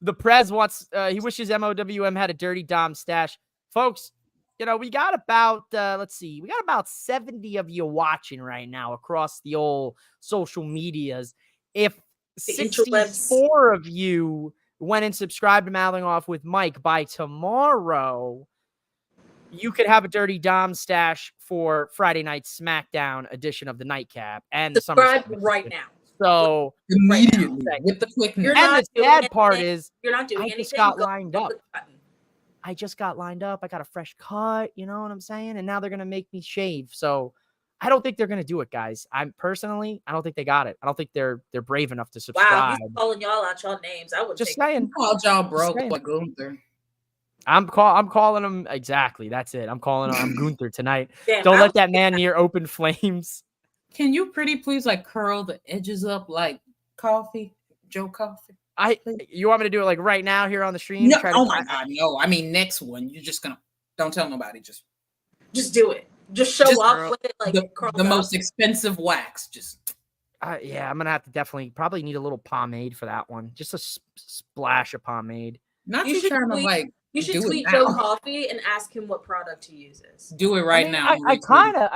The Prez wants, he wishes MOWM had a Dirty Dom stash. Folks, we got about, we got about 70 of you watching right now across the old social medias. If 64 of you went and subscribed to Mouthing Off with Mike by tomorrow, you could have a Dirty Dom stash for Friday night SmackDown edition of the Nightcap and the subscribe right now. So immediately with the quickness. And the sad part is you're not doing anything. I just got lined up. I just got lined up. I got a fresh cut. You know what I'm saying? And now they're gonna make me shave. So I don't think they're gonna do it, guys. I don't think they got it. I don't think they're brave enough to subscribe. Wow, he's calling y'all out y'all names. I would just saying. Called y'all broke like Gunther. I'm calling him exactly. That's it. I'm calling him Gunther tonight. Damn, don't let that man near open flames. Can you pretty please curl the edges up like Coffee, Joe Coffee? You want me to do it like right now here on the stream? No, oh my God, no. I mean, next one, you're just gonna don't tell nobody. Just do it. Just show up with it like the most expensive wax. Just yeah, I'm gonna have to probably need a little pomade for that one. Just a splash of pomade. Not you trying to You should tweet Joe Coffee and ask him what product he uses. Do it right now. I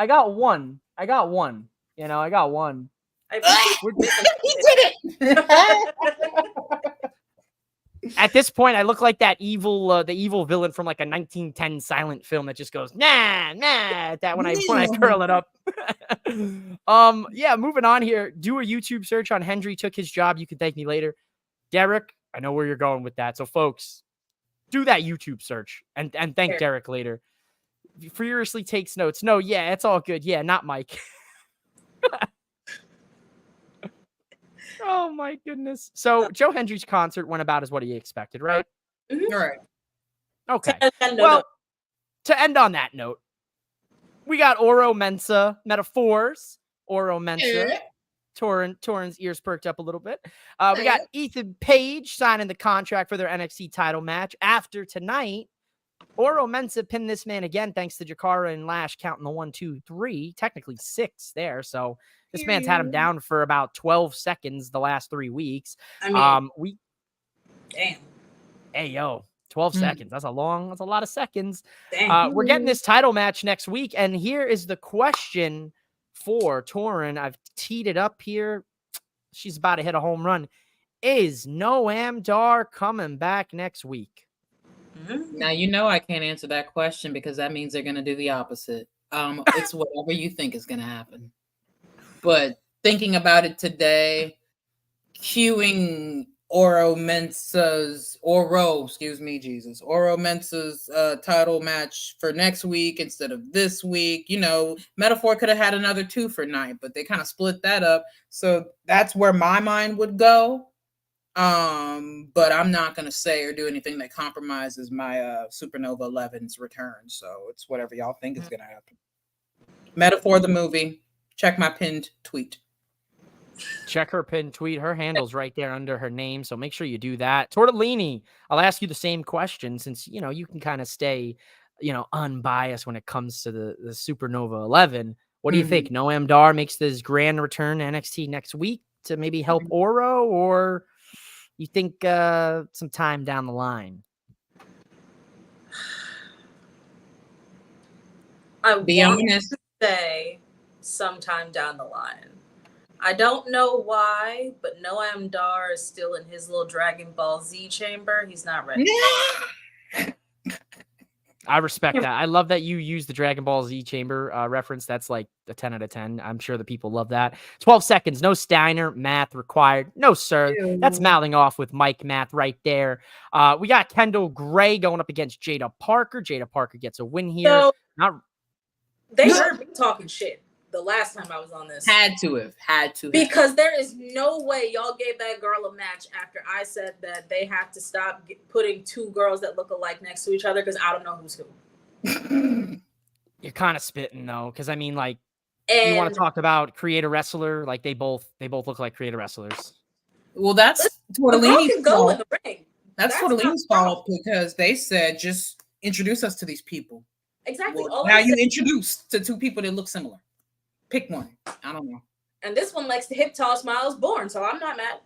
got one. I got one. I got one. He did it. At this point, I look like that the evil villain from like a 1910 silent film that just goes nah. That when I curl it up. Yeah. Moving on here. Do a YouTube search on Hendry took his job. You can thank me later, Derek. I know where you're going with that. So, folks, do that YouTube search and thank Derek later. Furiously takes notes. No, yeah, it's all good. Yeah, not Mike. Oh my goodness. So Joe Hendry's concert went about as what he expected, right? Mm-hmm. All right. Okay. Well, to end on that note, we got Oro Mensa metaphors. Oro Mensa. Torrin's ears perked up a little bit. We got Ethan Page signing the contract for their NXT title match. After tonight, Oro Mensa pinned this man again, thanks to Jakara and Lash counting the 1, 2, 3, technically 6 there. So this man's had him down for about 12 seconds the last 3 weeks. I mean, damn. Hey, yo, 12 seconds. That's a lot of seconds. Damn. We're getting this title match next week. And here is the question for Taurean. I've teed it up here. She's about to hit a home run. Is Noam Dar coming back next week? Now, I can't answer that question because that means they're going to do the opposite. It's whatever you think is going to happen. But thinking about it today, cueing Oro Mensa's title match for next week instead of this week. Metaphor could have had another 2 for night, but they kind of split that up. So that's where my mind would go. But I'm not going to say or do anything that compromises my Supernova 11's return. So it's whatever y'all think is going to happen. Metaphor the movie. Check my pinned tweet. Check her pinned tweet. Her handle's right there under her name. So make sure you do that. Tortellini, I'll ask you the same question since, you can kind of stay, unbiased when it comes to the Supernova 11. What do you think? Noam Dar makes this grand return to NXT next week to maybe help Oro, or you think some time down the line? I want to say sometime down the line. I don't know why, but Noam Dar is still in his little Dragon Ball Z chamber. He's not ready. I respect that. I love that you use the Dragon Ball Z chamber reference. That's like a 10 out of 10. I'm sure the people love that. 12 seconds. No Steiner math required. No, sir. That's mouthing off with Mike math right there. We got Kendall Gray going up against Jada Parker. Jada Parker gets a win here. So Not they heard me talking shit the last time I was on this. Had to. Because there is no way y'all gave that girl a match after I said that they have to stop putting two girls that look alike next to each other because I don't know who's who. You're kind of spitting though, because I mean, like, And you want to talk about creator wrestler, like they both look like creator wrestlers. Well, that's the girl Tortellini's can go fault. in the ring. That's not Tortellini's a problem. fault because they said just introduce us to these people. Exactly. Well, All now I you said- introduced to two people that look similar. Pick one. I don't know. And this one likes to hip toss Miles Bourne, so I'm not mad.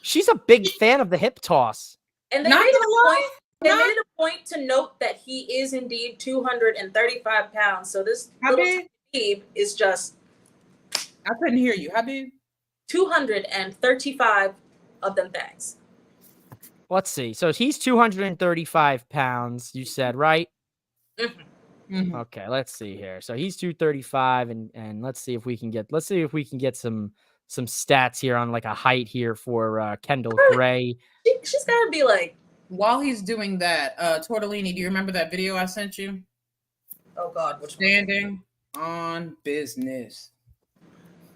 She's a big fan of the hip toss. And they Not made it gonna a lie, point. They made it a point to note that he is indeed 235 pounds. So this little Habib, Steve is just I couldn't hear you. Habib. 235 of them things. Let's see. So he's 235 pounds, you said, right? Mhm. Okay, let's see here. So he's 235, and let's see if we can get some stats here on like a height here for Kendall Gray. She's got to be like, While he's doing that, Tortellini, do you remember that video I sent you? oh God, which one? Standing on business.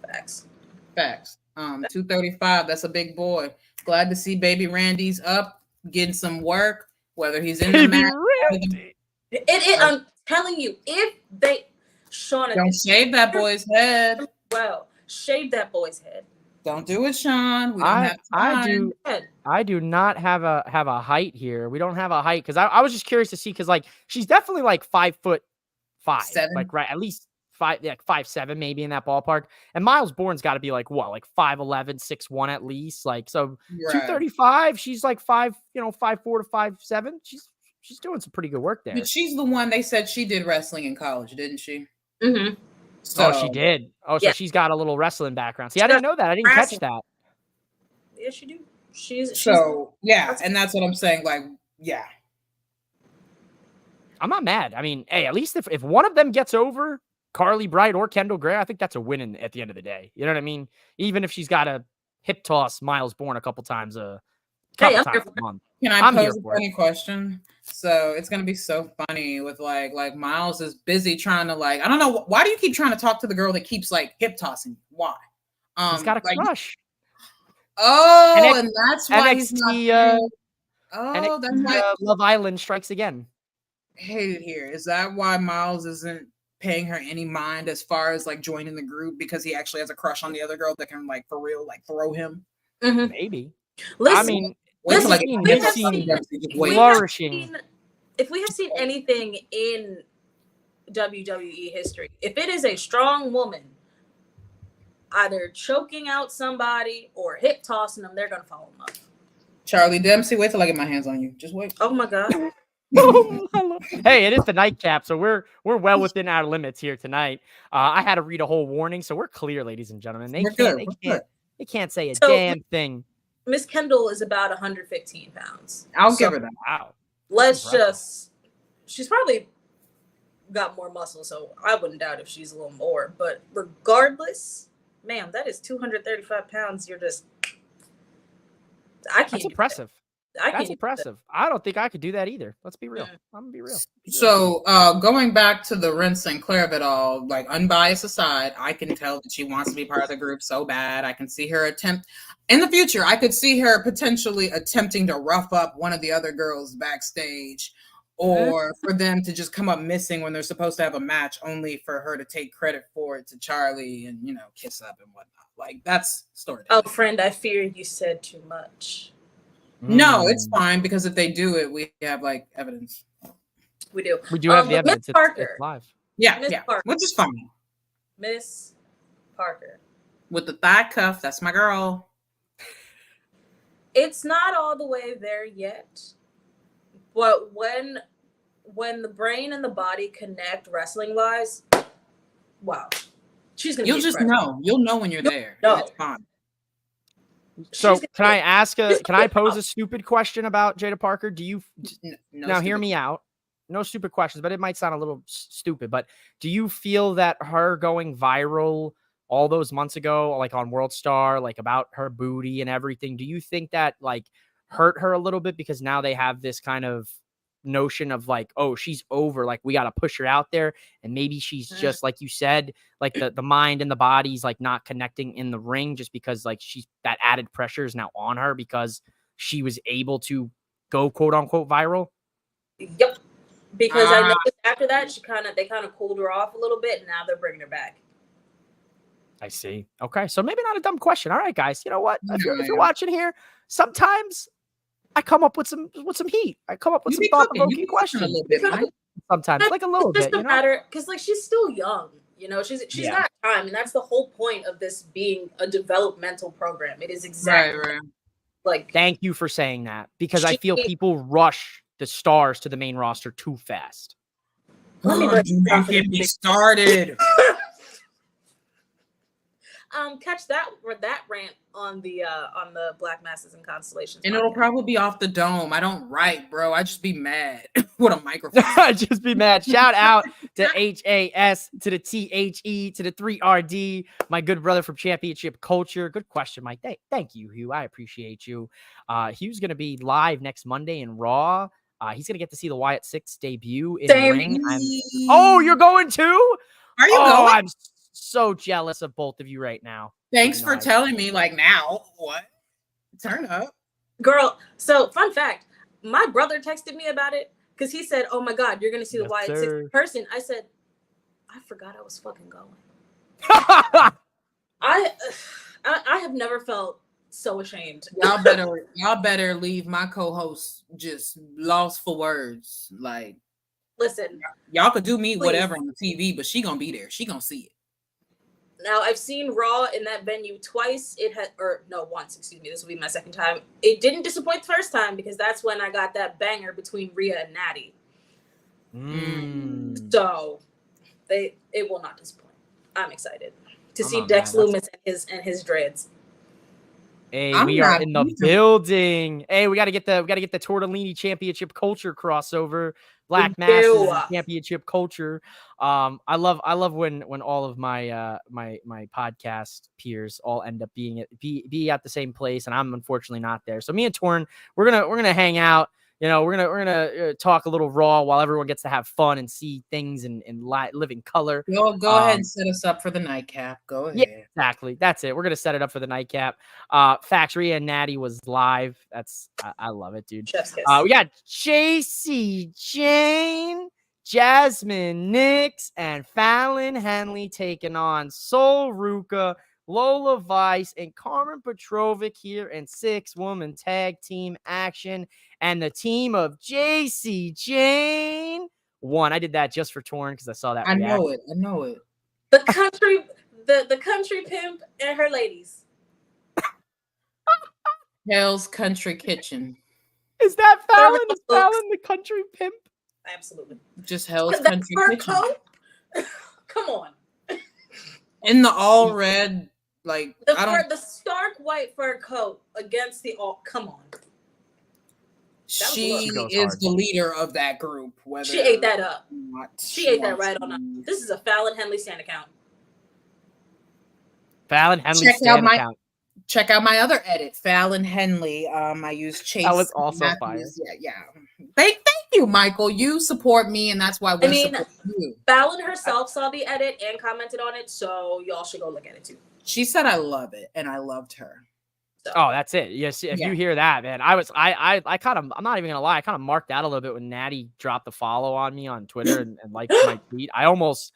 Facts. Facts. 235. That's a big boy. Glad to see baby Randy's up, getting some work, whether he's in the Baby match. Randy. I'm telling you, if they, Shauna, Don't shave that boy's head. well, shave that boy's head. Don't do it, Sean. We don't have time. I do not have a height here. We don't have a height because I was just curious to see because like she's definitely like 5'5", 7. like right at least 5'7", maybe in that ballpark. And Miles Bourne's got to be like what, like 5'11", 6'1" at least. Like so, Right. 235. She's like 5'4" to 5'7". She's doing some pretty good work there. But she's the one they said she did wrestling in college, didn't she? Mm-hmm. So Oh, she did. Oh, so Yeah. she's got a little wrestling background. See, She I didn't does know that. I didn't catch wrestling. that. Yes, you do. She's So yeah, and that's what I'm saying. Like, yeah. I'm not mad. I mean, hey, at least if one of them gets over Carly Bright or Kendall Gray, I think that's a win at the end of the day. You know what I mean? Even if she's got to hip toss Miles Bourne a couple times a I'm times here a month. Can I I'm here pose a for it. funny question? So it's gonna be so funny with like Miles is busy trying to like, I don't know, why do you keep trying to talk to the girl that keeps like hip tossing? Why? He's got a like, crush. oh, NXT and that's why he's not NXT, oh, that's NXT, why Love Island strikes again. hate it here. Is that why Miles isn't paying her any mind as far as like joining the group because he actually has a crush on the other girl that can like for real like throw him? Mhm. Maybe. Listen, I mean, Wait till, like, we've we have seen just wait. flourishing. if we have seen anything in WWE history, if it is a strong woman either choking out somebody or hip tossing them, they're gonna fall in love. Charlie Dempsey, wait till I get my hands on you. Just wait. Oh my God. Hey, it is the Nightcap, so we're well within our limits here tonight. I had to read a whole warning, so we're clear, ladies and gentlemen. We're good. They can't say a So- damn thing. Miss Kendall is about 115 pounds. I'll So give her that. Wow. Let's Impressive. just, she's probably got more muscle, so I wouldn't doubt if she's a little more. But regardless, ma'am, that is 235 pounds. You're just, I can't. That's do impressive. that. I That's can't do impressive. I don't think I could do that either. Let's be real. Mm. I'm gonna be real. So going back to the Ren Sinclair of it all, like unbiased aside, I can tell that she wants to be part of the group so bad. I can see her attempt in the future. I could see her potentially attempting to rough up one of the other girls backstage, or for them to just come up missing when they're supposed to have a match, only for her to take credit for it to Charlie and kiss up and whatnot. Like that's story. Oh, friend, I fear you said too much. No, it's Mm. fine because if they do it, we have like evidence. We do. We do have the but Miss evidence. It's Parker. live. Yeah, Miss yeah, Parker. which is fine. Miss Parker. With the thigh cuff, that's my girl. It's not all the way there yet, but when the brain and the body connect wrestling wise, wow, she's gonna. You'll be just incredible. know. You'll know when you're there. know. It's fine. So She's can gonna- I ask she's can I gonna- pose a stupid question about Jada Parker? Do you No now hear stupid- me out? no stupid questions, but it might sound a little stupid, but do you feel that her going viral all those months ago, like on World Star, like about her booty and everything, do you think that like hurt her a little bit because now they have this kind of notion of like, oh, she's over, like we got to push her out there, and maybe she's just like you said, like the mind and the body's like not connecting in the ring just because like she's that added pressure is now on her because she was able to go quote unquote viral? Yep. Because I noticed after that they kind of cooled her off a little bit, and now they're bringing her back. I see. Okay, so maybe not a dumb question. All right, guys, you know what? If you're watching here, sometimes I come up with some heat. I come up with some thought-provoking questions. A little bit, right? Sometimes, like a little bit. Doesn't matter because like she's still young. You know, she's got time, and that's the whole point of this being a developmental program. It is exactly right. Like. Thank you for saying that because I feel people rush the stars to the main roster too fast. Do not get me started. Catch that rant on the Black Masses and Constellations, and podcast. It'll probably be off the dome. I don't write, bro. I just be mad with a microphone. I just be mad. Shout out to HAS, to the THE, to the 3RD, my good brother from Championship Culture. Good question, Mike. Thank you, Hugh. I appreciate you. Hugh's gonna be live next Monday in Raw. He's gonna get to see the Wyatt 6 debut in the ring. Oh, you're going too? Are you going? I'm so jealous of both of you right now. Thanks for telling me. Like now, what? Turn up, girl. So, fun fact: my brother texted me about it because he said, "Oh my God, you're gonna see the Wyatt 6 in person." I said, "I forgot I was fucking going." I have never felt so ashamed. Y'all better leave my co-host just lost for words. Like, listen, y'all could do me whatever on the TV, but she gonna be there. She gonna see it. Now, I've seen Raw in that venue twice. Once, excuse me. This will be my second time. It didn't disappoint the first time because that's when I got that banger between Rhea and Natty. So, it will not disappoint. I'm excited to see Dex Loomis and his dreads. Hey, we are in the building. Hey, we got to get the Tortellini Championship Culture crossover. Black Masses Championship Culture. I love when all of my my podcast peers all end up be at the same place, and I'm unfortunately not there. So me and Torn, we're gonna hang out. You know, we're gonna talk a little Raw while everyone gets to have fun and see things in living color. Go ahead and set us up for the nightcap. Go ahead. Yeah, exactly. That's it. We're gonna set it up for the nightcap. Factory and Natty was live. I love it, dude. We got JC Jane, Jasmine Nix, and Fallon Henley taking on Sol Ruka, Lola Vice, and Carmen Petrovic here in 6-woman tag team action. And the team of JC Jane won. I did that just for Torn because I saw that. I know it. The country pimp and her ladies. Hell's Country Kitchen. Is that Fallon? Is Fallon the country pimp? Absolutely. Just Hell's Country Kitchen. Come on. In the all red, like the stark white fur coat against the all. Come on. She is the leader of that group. She ate that up. She ate that right on up. This is a Fallon Henley stand account. Fallon Henley stand account. Check out my other edit, Fallon Henley. I used Chase. That was also fire. Yeah. Thank you, Michael. You support me, and that's why we support you. Fallon herself saw the edit and commented on it, so y'all should go look at it too. She said I love it, and I loved her. So. Oh, that's it. Yes, if you hear that, man, I kind of, I'm not even gonna lie, I kind of marked out a little bit when Natty dropped the follow on me on Twitter and liked my tweet. I was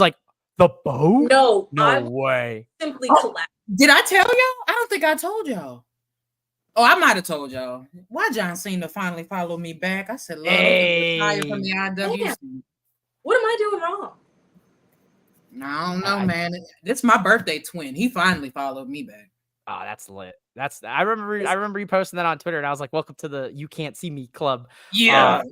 like, the boat? No way. Simply collapsed. Did I tell y'all? I don't think I told y'all. Oh, I might have told y'all. Why John Cena finally followed me back? I said, love, retire from the IWC. What am I doing wrong? I don't know, man. It's my birthday twin. He finally followed me back. Oh, that's lit. I remember reposting that on Twitter, and I was like, "Welcome to the You Can't See Me Club." Yeah,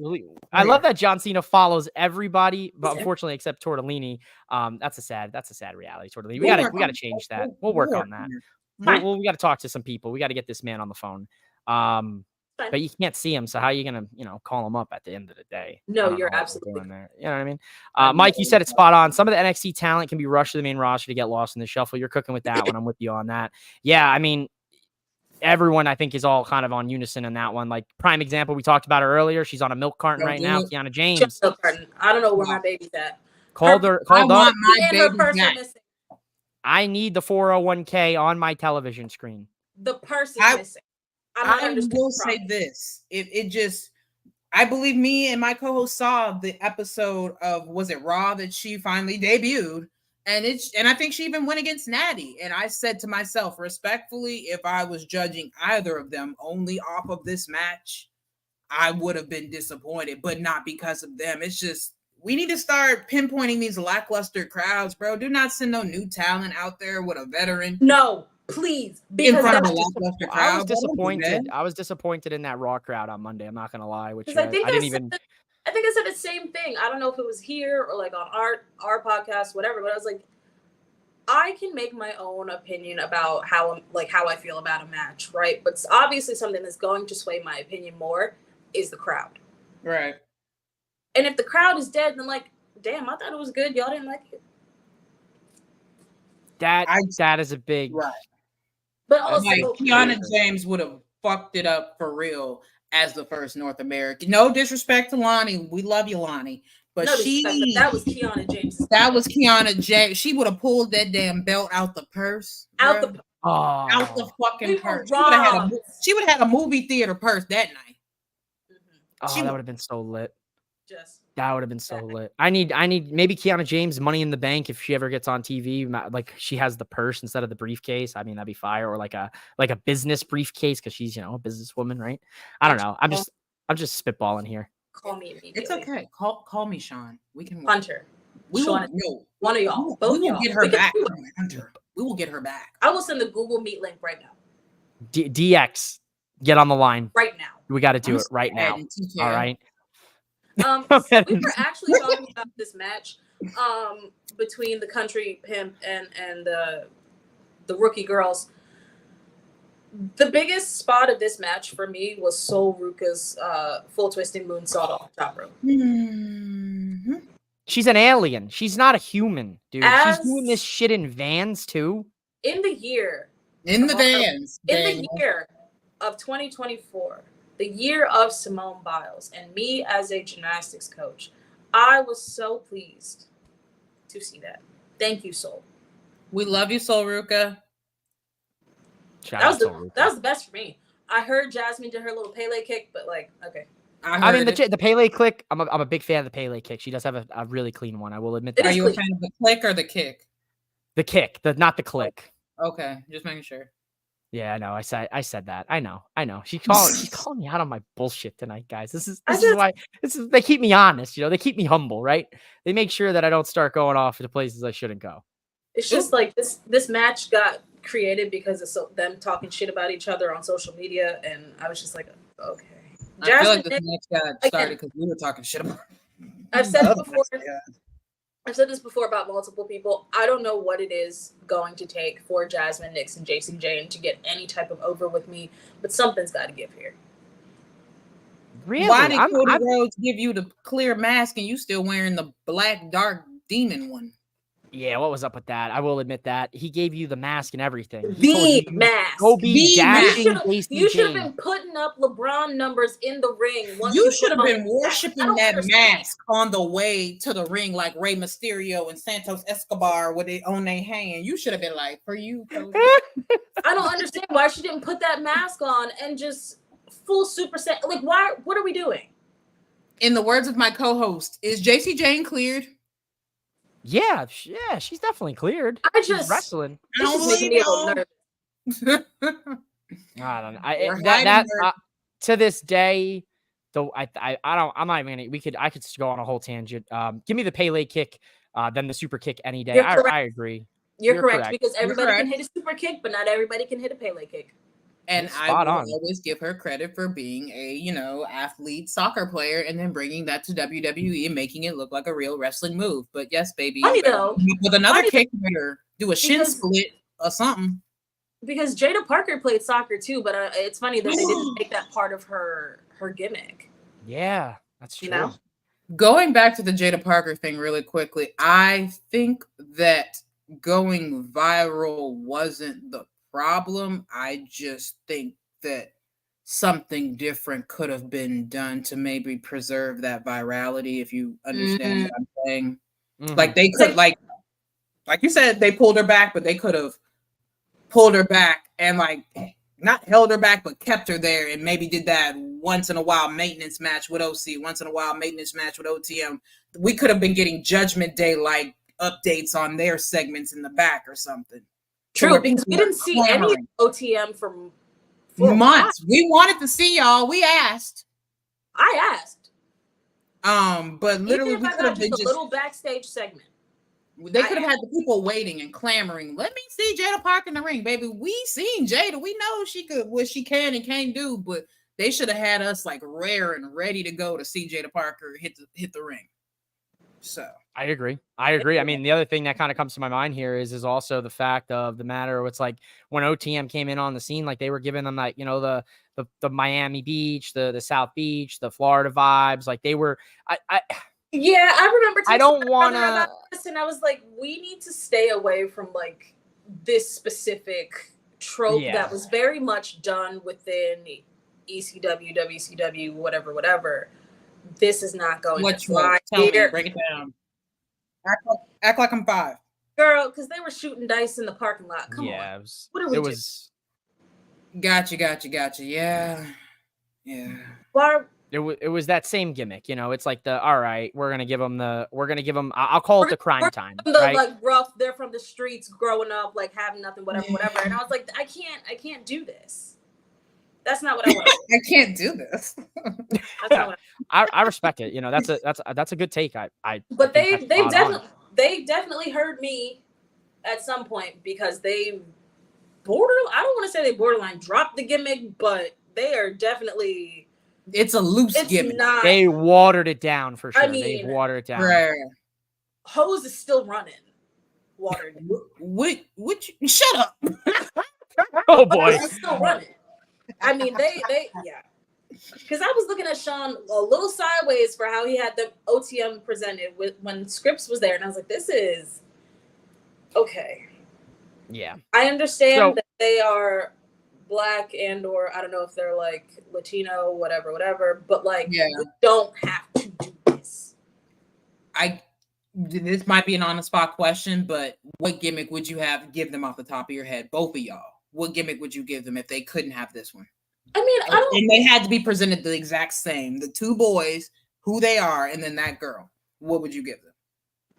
I love that John Cena follows everybody, but unfortunately, except Tortellini. That's a sad reality. Tortellini, we gotta change that. We'll work on that. We got to talk to some people. We got to get this man on the phone. But you can't see them, so how are you gonna, call them up at the end of the day? No, I don't you're know what absolutely they're doing there. You know what I mean? Mike, you said it's spot on. Some of the NXT talent can be rushed to the main roster to get lost in the shuffle. You're cooking with that one. I'm with you on that. Yeah, I mean, everyone I think is all kind of on unison in that one. Like prime example, we talked about her earlier. She's on a milk carton right now. Kiana James. I don't know where my baby's at. Called I up. want my And baby her purse back. are missing. I need the 401k on my television screen. The purse is missing. I will say this. It just, I believe me and my co-host saw the episode of, was it Raw, that she finally debuted, and I think she even went against Natty. And I said to myself, respectfully, if I was judging either of them only off of this match, I would have been disappointed, but not because of them. It's just, we need to start pinpointing these lackluster crowds, bro. Do not send no new talent out there with a veteran. No, please. In front of a lackluster crowd. I was disappointed. I was disappointed in that Raw crowd on Monday. I'm not gonna lie. Which I think I said the same thing. I don't know if it was here or like on our podcast, whatever. But I was like, I can make my own opinion about how I feel about a match, right? But it's obviously something that's going to sway my opinion more is the crowd, right? And if the crowd is dead, then like, damn, I thought it was good. Y'all didn't like it. That is a big right. But also, like Kiana James would have fucked it up for real as the first North American. No disrespect to Lonnie, we love you, Lonnie, but that was Kiana James. That was Kiana James. She would have pulled that damn belt out the purse, out the fucking purse. She would have had a movie theater purse that night. Oh, that would have been so lit. That would have been so lit. I need maybe Kiana James Money in the Bank if she ever gets on TV. Like she has the purse instead of the briefcase. I mean, that'd be fire. Or like a business briefcase because she's a businesswoman, right? I don't know. I'm just spitballing here. Call me immediately. It's okay. Call me Sean. We can Hunter. One of y'all. Both we will get her back. Hunter. We will get her back. I will send the Google Meet link right now. DX, get on the line right now. We got to do it right now. All right. So we were actually talking about this match between the Country Pimp and the Rookie Girls. The biggest spot of this match for me was Sol Ruka's full twisting moonsault off the top rope. Mm-hmm. She's an alien. She's not a human, dude. She's doing this shit in vans too. In the year of 2024. The year of Simone Biles, and me as a gymnastics coach, I was so pleased to see that. Thank you, Sol. We love you, Sol Ruka. That was the best for me. I heard Jasmine did her little Pele kick, but like, okay. I mean, the Pele click, I'm a big fan of the Pele kick. She does have a really clean one. I will admit that. Are you a fan of the click or the kick? The kick, not the click. Okay, just making sure. Yeah, no, I said that. I know. She's calling me out on my bullshit tonight, guys. This is why they keep me honest, they keep me humble, right? They make sure that I don't start going off to places I shouldn't go. It's just like this match got created because of them talking shit about each other on social media, and I was just like, okay. I feel like this match got started because we were talking shit about it. I've said this before about multiple people. I don't know what it is going to take for Jasmine, Nyx, and JC Jane to get any type of over with me, but something's got to give here. Really? Why did Cody Rhodes give you the clear mask and you still wearing the black dark demon one? Yeah, what was up with that? I will admit that. He gave you the mask and everything. The mask. Go be dashing. You should have been putting up LeBron numbers in the ring. You should have been worshiping that mask on the way to the ring like Rey Mysterio and Santos Escobar with it on their hand. You should have been like, for you, Cody. I don't understand why she didn't put that mask on and just full super set. Like, why? What are we doing? In the words of my co-host, is JC Jane cleared? Yeah, she's definitely cleared. She's wrestling. This is making me a little nervous. I don't know. To this day, though, I don't. I'm not even gonna. I could go on a whole tangent. Give me the Pele kick, then the super kick any day. I agree. You're correct because everybody can hit a super kick, but not everybody can hit a Pele kick. And I will always give her credit for being a, athlete soccer player and then bringing that to WWE and making it look like a real wrestling move. But yes, baby, funny though, with another kick, better do a shin split or something. Because Jada Parker played soccer too, but it's funny that they didn't make that part of her gimmick. Yeah, that's true. You know? Going back to the Jada Parker thing really quickly, I think that going viral wasn't the problem. I just think that something different could have been done to maybe preserve that virality, if you understand what I'm saying. Like they could, like you said, they pulled her back, but they could have pulled her back and like not held her back, but kept her there and maybe did that once in a while maintenance match with OC, once in a while maintenance match with OTM. We could have been getting Judgment Day like updates on their segments in the back or something. True, because we didn't see any OTM for months. We wanted to see y'all. We asked. I asked. But literally, we could have been just a little backstage segment. They could have had the people waiting and clamoring. Let me see Jada Parker in the ring, baby. We seen Jada. We know she could what she can and can't do, but they should have had us like rare and ready to go to see Jada Parker hit the ring. So I agree. I mean, the other thing that kind of comes to my mind here is also the fact of the matter. It's like when OTM came in on the scene, like they were giving them like, you know, the Miami Beach, the South Beach, the Florida vibes. Like they were, yeah, I remember. I don't want to. And I was like, we need to stay away from like this specific trope that was very much done within ECW, WCW, whatever. This is not going to fly. Tell me, break it down. Act like I'm 5. Girl, because they were shooting dice in the parking lot. Come on. What are we doing? Gotcha. Yeah. Why? It was that same gimmick, you know. It's like all right, we're gonna give them. I'll call it the crime time. Right? Like rough. They're from the streets, growing up, like having nothing, whatever. And I was like, I can't do this. That's not what I want. I can't do this. That's not what I respect it. You know, that's a good take. But they definitely heard me at some point because they I don't want to say they borderline dropped the gimmick, but they are definitely. It's a loose gimmick. They watered it down for sure. I mean, they watered it down. Right. Hose is still running. Watered. What? Shut up. Oh boy. Hose is still running. I mean, they yeah. Because I was looking at Sean a little sideways for how he had the OTM presented when Scripps was there, and I was like, this is okay. Yeah. I understand that they are Black and or I don't know if they're like Latino, whatever, but like we don't have to do this. This might be an on-the-spot question, but what gimmick would you give them off the top of your head, both of y'all? What gimmick would you give them if they couldn't have this one? I mean, and they had to be presented the exact same. The 2 boys, who they are, and then that girl. What would you give them?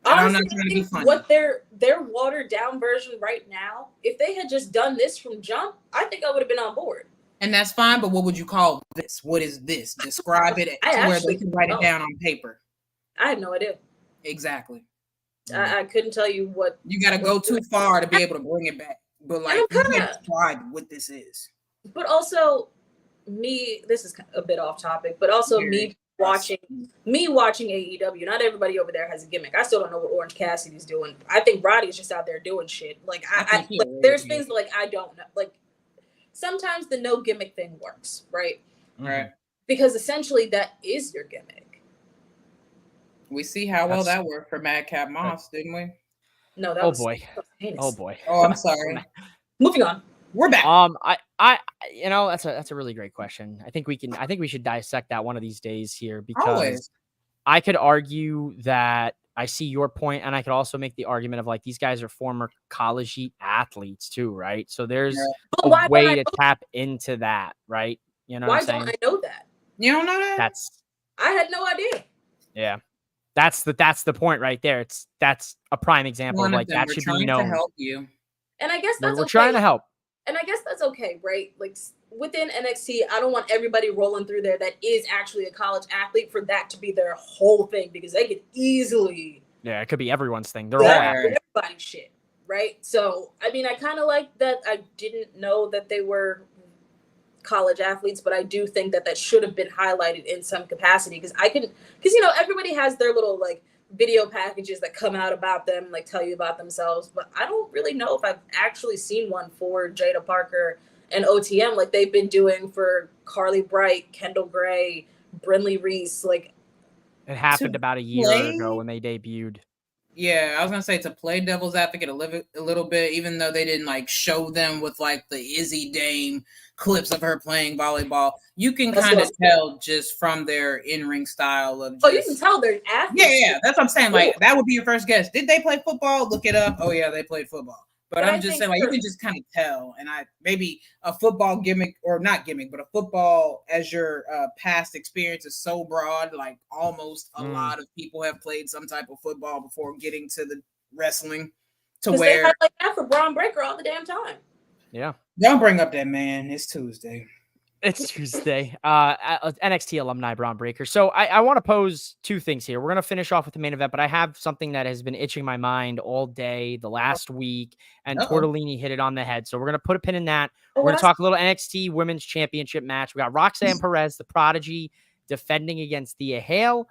Honestly, I'm not trying to be funny. What their watered down version right now, if they had just done this from jump, I think I would have been on board. And that's fine, but what would you call this? What is this? Describe it to where they can write it down on paper. I have no idea. Exactly. I couldn't tell you what. You got to go too far to be able to bring it back. But like, you can't describe what this is. But also, this is a bit off topic, but also me watching AEW. Not everybody over there has a gimmick. I still don't know what Orange Cassidy's doing. I think Roddy's just out there doing shit. Like there's things like I don't know. Like sometimes the no gimmick thing works, right? Right. Because essentially that is your gimmick. We see how well that worked for Madcap Moss, didn't we? No, that was heinous. Oh boy. Oh, I'm sorry. Moving on. We're back. I you know, that's a really great question. I think we should dissect that one of these days here because I could argue that I see your point, and I could also make the argument of like these guys are former college athletes too, right? So there's a way to tap into that, right? You know, why don't I know that? You don't know that? I had no idea. Yeah. That's the point right there. That's a prime example of like that should be known. To help you. And I guess that's we're trying to help. And I guess that's okay, right? Like within NXT, I don't want everybody rolling through there that is actually a college athlete for that to be their whole thing because they could easily. Yeah, it could be everyone's thing. They're all everybody's shit, right? So I mean, I kind of like that. I didn't know that they were college athletes, but I do think that should have been highlighted in some capacity because everybody has their little like video packages that come out about them, like tell you about themselves. But I don't really know if I've actually seen one for Jada Parker and OTM like they've been doing for Carly Bright, Kendall Gray, Brinley Reese. Like, it happened To about a year play? ago when they debuted. Yeah, I was gonna say to play devil's advocate a little bit, even though they didn't like show them with like the Izzy Dame clips of her playing volleyball, you can That's kind what of tell just from their in-ring style of oh, you can tell they're athletes. yeah, that's what I'm saying. Like that would be your first guess. Did they play football? Look it up. Oh yeah, they played football. But But I I'm just think saying, like you can just kind of tell. And maybe a football gimmick or not gimmick, but a football as your past experience is so broad. Like almost a lot of people have played some type of football before getting to the wrestling. To 'Cause they where had like that for Braun Breaker all the damn time. Yeah. don't bring up that man. It's Tuesday. It's Tuesday. NXT alumni Braun Breaker. So I want to pose two things here. We're going to finish off with the main event, but I have something that has been itching my mind all day, the last week, and Tortellini hit it on the head. So we're going to put a pin in that. We're going to talk a little NXT Women's Championship match. We got Roxanne Perez, the Prodigy, defending against Thea Hale.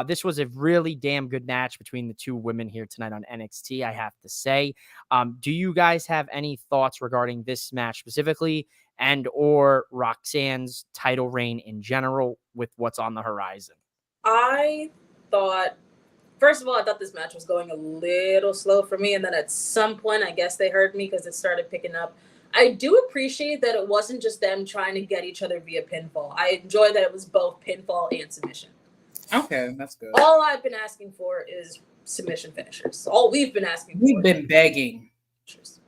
This was a really damn good match between the two women here tonight on NXT, I have to say. Do you guys have any thoughts regarding this match specifically and or Roxanne's title reign in general with what's on the horizon? I thought, first of all, I thought this match was going a little slow for me. And then at some point, I guess they heard me because it started picking up. I do appreciate that it wasn't just them trying to get each other via pinfall. I enjoy that it was both pinfall and submission. Okay, that's good. All I've been asking for is submission finishers. All we've been asking for. We've been begging. Finishers.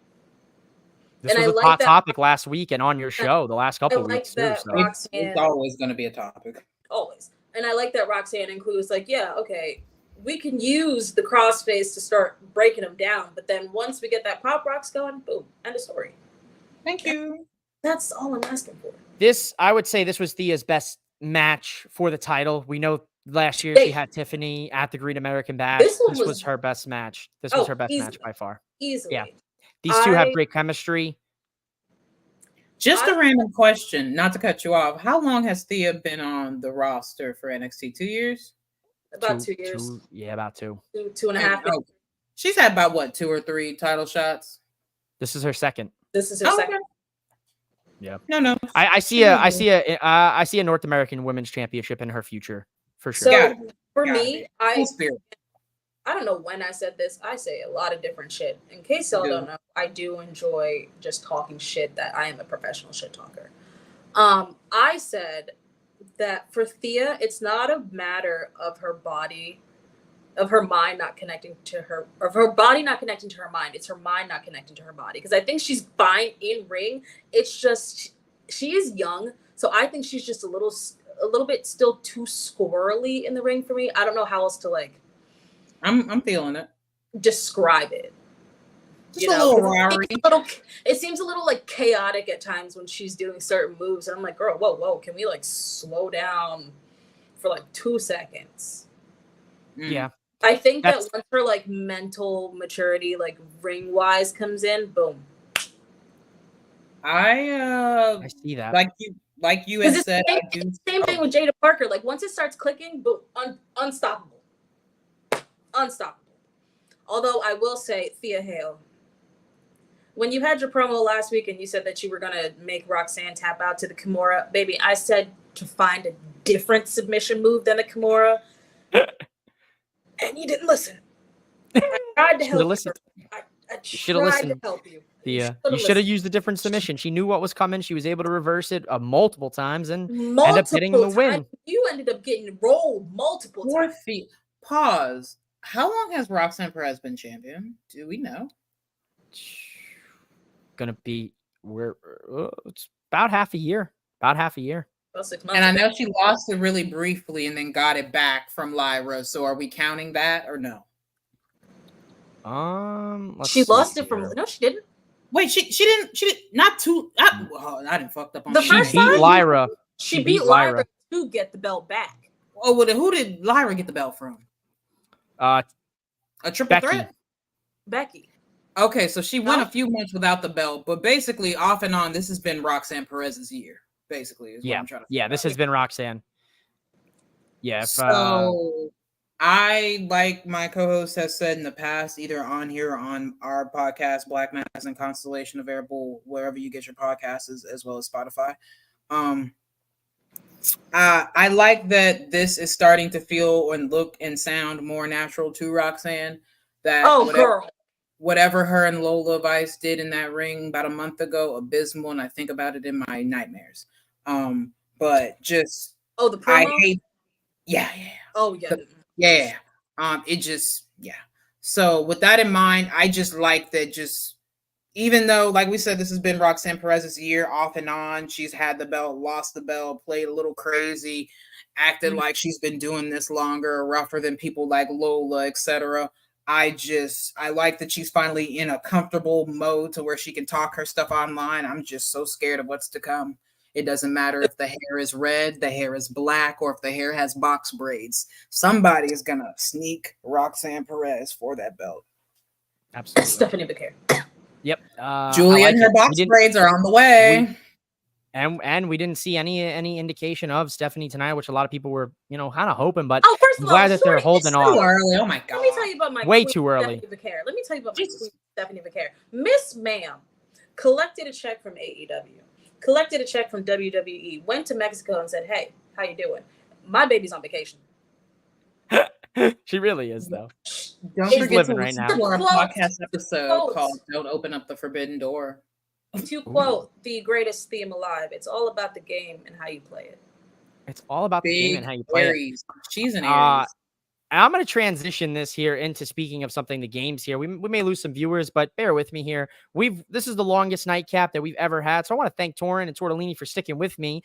This And was I a like hot that- topic last week and on your show the last couple of weeks too. that So. Roxanne, It's always going to be a topic. always. And I like that Roxanne includes like, yeah, okay, we can use the crossface to start breaking them down. But then once we get that pop rocks going, boom, end of story. Thank you. That's all I'm asking for. This, I would say this was Thea's best match for the title. We know last year she had Tiffany at the Great American Bash. This was her best match. This was her best match by far. Easily. Yeah. These two have great chemistry. Just a random question, not to cut you off. How long has Thea been on the roster for NXT? 2 years? About 2 years. Yeah, about two. Two and a half. Oh, she's had about what, 2 or 3 title shots? This is her second. This is her second. Yeah. No. I see a North American Women's Championship in her future for sure. So for me, I Spirit. I don't know when I said this. I say a lot of different shit. In case y'all don't know, I do enjoy just talking shit. That I am a professional shit talker. I said that for Thea, it's not a matter of her body, of her mind not connecting to her, of her body not connecting to her mind. It's her mind not connecting to her body. Because I think she's fine in ring. It's just she is young, so I think she's just a little bit still too squirrely in the ring for me. I don't know how else to like. I'm feeling it. Describe it. Just a little rowdy. It seems a little like chaotic at times when she's doing certain moves. And I'm like, girl, whoa, can we like slow down for like 2 seconds? Yeah. I think that once her like mental maturity, like ring wise comes in, boom. I see that. Like you had said, same thing with Jada Parker. Like once it starts clicking, boom, unstoppable. Unstoppable. Although I will say, Thea Hale, when you had your promo last week and you said that you were going to make Roxanne tap out to the Kimura, baby, I said to find a different submission move than the Kimura. And you didn't listen. I tried to help you. I tried to help you. You should have used a different submission. She knew what was coming. She was able to reverse it multiple times and end up getting the win. You ended up getting rolled multiple times. Pause. How long has Roxanne Perez been champion? Do we know? Gonna be it's about half a year. About 6 months. And I know she lost it really briefly and then got it back from Lyra. So are we counting that or no? She lost it from. No, she didn't. Wait, she didn't. Not too. I didn't fucked up on the that. first She beat time. Lyra. She beat Lyra to get the belt back. Oh, well, who did Lyra get the belt from? A triple threat? Becky. Okay, so she went a few months without the belt, but basically off and on, this has been Roxanne Perez's year. Basically, is what I'm trying to this has been Roxanne. Yeah. So I, like my co-host has said in the past, either on here or on our podcast, Black Mass and Constellation, available wherever you get your podcasts, as well as Spotify. Um, I like that this is starting to feel and look and sound more natural to Roxanne. That girl, whatever her and Lola Vice did in that ring about a month ago, abysmal, and I think about it in my nightmares. But just the promo. I hate, yeah. Oh yeah, yeah. It just, yeah. So with that in mind, I just like that. Just even though, like we said, this has been Roxanne Perez's year off and on. She's had the belt, lost the belt, played a little crazy, acted like she's been doing this longer, rougher than people like Lola, etc. I like that she's finally in a comfortable mode to where she can talk her stuff online. I'm just so scared of what's to come. It doesn't matter if the hair is red, the hair is black, or if the hair has box braids. Somebody is going to sneak Roxanne Perez for that belt. Absolutely. Stephanie McCare. Yep. Julia like and her box braids are on the way. And we didn't see any indication of Stephanie tonight, which a lot of people were, kind of hoping. But first I'm of all, glad that they're holding off. Too early. Oh my god! Let me tell you about my way queen, too early. Stephanie McCare. Let me tell you about my queen, Stephanie McCare. Miss Ma'am collected a check from AEW, collected a check from WWE, went to Mexico and said, "Hey, how you doing? My baby's on vacation." She really is, though. Don't She's forget living to right now. listen to our podcast episode called "Don't Open Up the Forbidden Door." To quote the greatest theme alive, it's all about the game and how you play it. It's all about the game and how you play Aries. She's an Aries. I'm going to transition this here into speaking of something, the games here. We may lose some viewers, but bear with me here. This is the longest nightcap that we've ever had. So I want to thank Taurean and Tortellini for sticking with me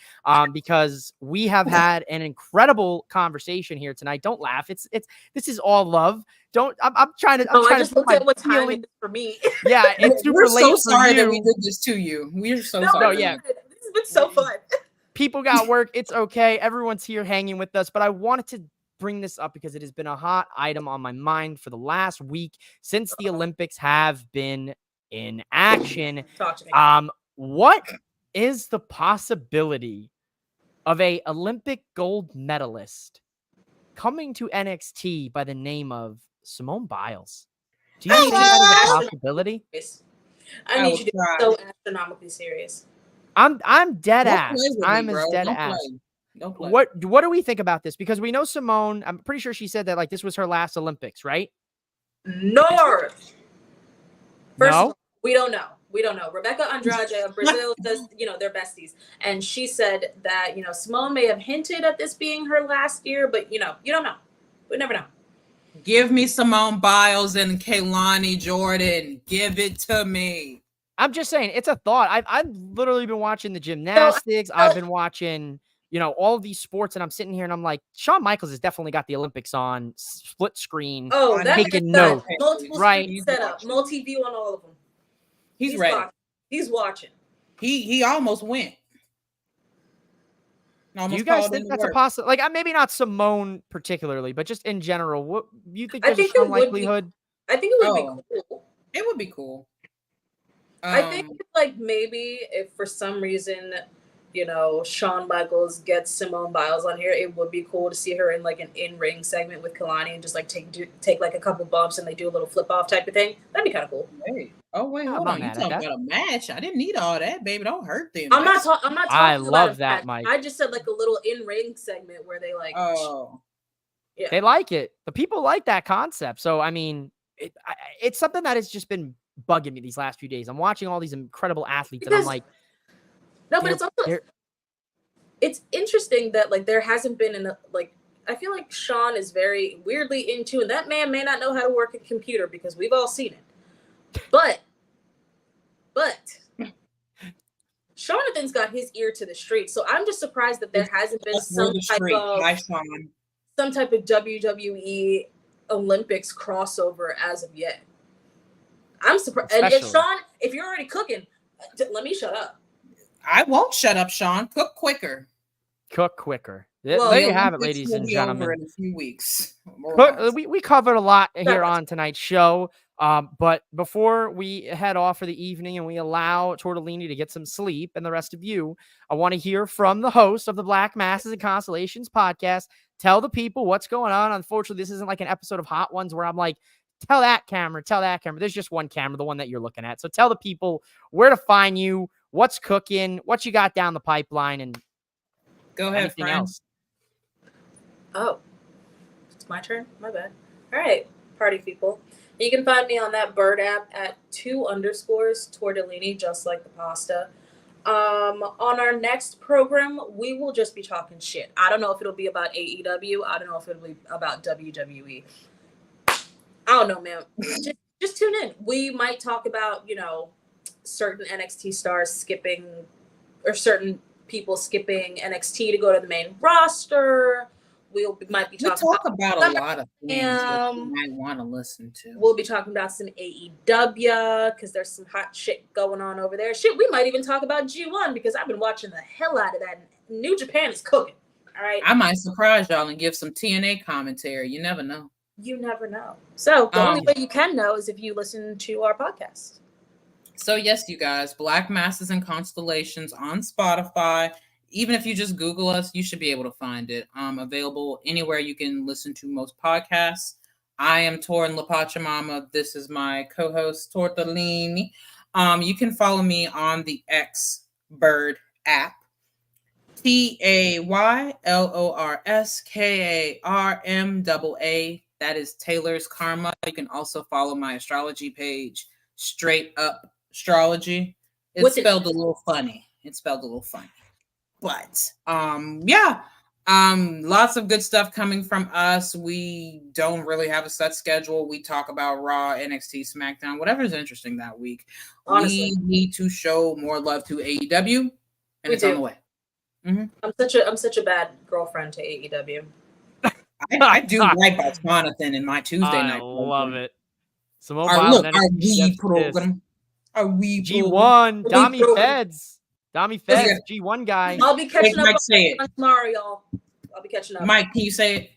because we have had an incredible conversation here tonight. Don't laugh. This is all love. I'm trying to. I just looked at what time it is for me. Yeah, it's super We're late so for sorry you. that we did this to you. We're so sorry. No, yeah. This has been so fun. People got work. It's okay. Everyone's here hanging with us, but I wanted to bring this up because it has been a hot item on my mind for the last week since the Olympics have been in action. Talk to me. What is the possibility of a Olympic gold medalist coming to NXT by the name of Simone Biles? Do you think that is a possibility? I need you to be so astronomically serious. I'm dead ass. I'm as dead ass. What do we think about this? Because we know Simone, I'm pretty sure she said that this was her last Olympics, right? No. First of all, we don't know. Rebecca Andrade of Brazil says, they're besties. And she said that, Simone may have hinted at this being her last year, but you don't know. We never know. Give me Simone Biles and Kehlani Jordan. Give it to me. I'm just saying, it's a thought. I've literally been watching the gymnastics. I've been watching all of these sports, and I'm sitting here and I'm like, Shawn Michaels has definitely got the Olympics on split screen. Oh, that's taking notes. Multiple right? Setup, multi-view on all of them. He's ready. He's watching. He almost went. Do you guys think that's a possibility? Maybe not Simone particularly, but just in general, what you think there's a strong likelihood? I think it would be cool. It would be cool. I think maybe if for some reason, Shawn Michaels gets Simone Biles on here, it would be cool to see her in an in-ring segment with Kehlani and just take a couple bumps and they do a little flip off type of thing. That'd be kind of cool. Wait, hold on. You talking about a match? I didn't need all that, baby. Don't hurt them. I'm not talking. I love that, Mike. I just said a little in-ring segment where they yeah. They like it. The people like that concept. So I mean, it's something that has just been bugging me these last few days. I'm watching all these incredible athletes, and I'm like, no, but it's also it's interesting that there hasn't been I feel like Shawn is very weirdly into, and that man may not know how to work a computer because we've all seen it. But Jonathan's got his ear to the street, so I'm just surprised that there hasn't been some type of WWE Olympics crossover as of yet. I'm surprised. And if Shawn, if you're already cooking, let me shut up. I won't shut up, Shawn. Cook quicker. There you have it, ladies and gentlemen. Over in a few weeks. We covered a lot here on tonight's show. But before we head off for the evening and we allow Tortellini to get some sleep and the rest of you, I want to hear from the host of the Black Masses and Constellations podcast. Tell the people what's going on. Unfortunately, this isn't like an episode of Hot Ones where I'm like, tell that camera. There's just one camera, the one that you're looking at. So tell the people where to find you, what's cooking, what you got down the pipeline, and go ahead, anything friend. else. Oh, it's my turn. My bad. All right, party people. You can find me on that Bird app at 2_ Tortellini, just like the pasta. On our next program, we will just be talking shit. I don't know if it'll be about AEW. I don't know if it'll be about WWE. I don't know, man. Just tune in. We might talk about, certain NXT stars skipping, or certain people skipping NXT to go to the main roster. We might be talking about a lot of things that you might want to listen to. We'll be talking about some AEW because there's some hot shit going on over there. Shit, we might even talk about G1 because I've been watching the hell out of that. New Japan is cooking. All right. I might surprise y'all and give some TNA commentary. You never know. You never know. So the only way you can know is if you listen to our podcast. So yes, you guys, Black Masses and Constellations on Spotify. Even if you just Google us, you should be able to find it. Available anywhere you can listen to most podcasts. I am Torin La Pachamama. This is my co-host, Tortellini. You can follow me on the X Bird app. TaylorSkarmA. That is Taylor's Karma. You can also follow my astrology page, Straight Up Astrology. It's spelled a little funny. But lots of good stuff coming from us. We don't really have a set schedule. We talk about Raw, NXT, SmackDown, whatever's interesting that week. Honestly, we need to show more love to AEW, and it's on the way. Mm-hmm. I'm such a bad girlfriend to AEW. I do like by Jonathan in my Tuesday night. I love it. Our we program. Our we G1, Dami Feds. Dami Feds, G1 guy. I'll be catching up on tomorrow, y'all. I'll be catching up. Mike, can you say it?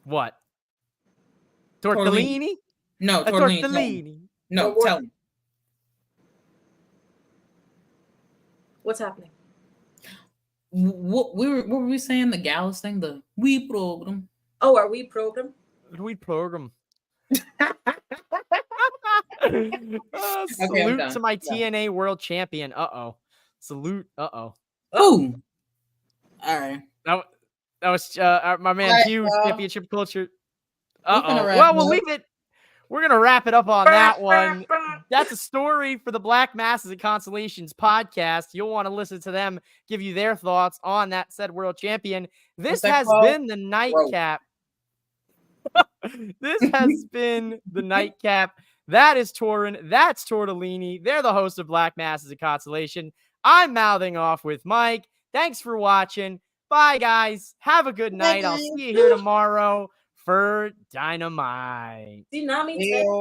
What? Tortellini? No, Tortellini. No, tell me. What's happening? What were we saying? The Gallus thing? The we program. Oh, our we program? We program. Okay, salute to my TNA world champion. Salute. Oh. All right. That was my man Hughes, championship culture. Well, we'll leave it. We're going to wrap it up on that one. That's a story for the Black Masses and Constellations podcast. You'll want to listen to them give you their thoughts on that said world champion. This has been the Nightcap. This has been the Nightcap. That is Torin. That's Tortellini. They're the host of Black Masses and Constellation. I'm mouthing off with Mike. Thanks for watching. Bye, guys. Have a good night. I'll see you here tomorrow for Dynamite. Tsunami.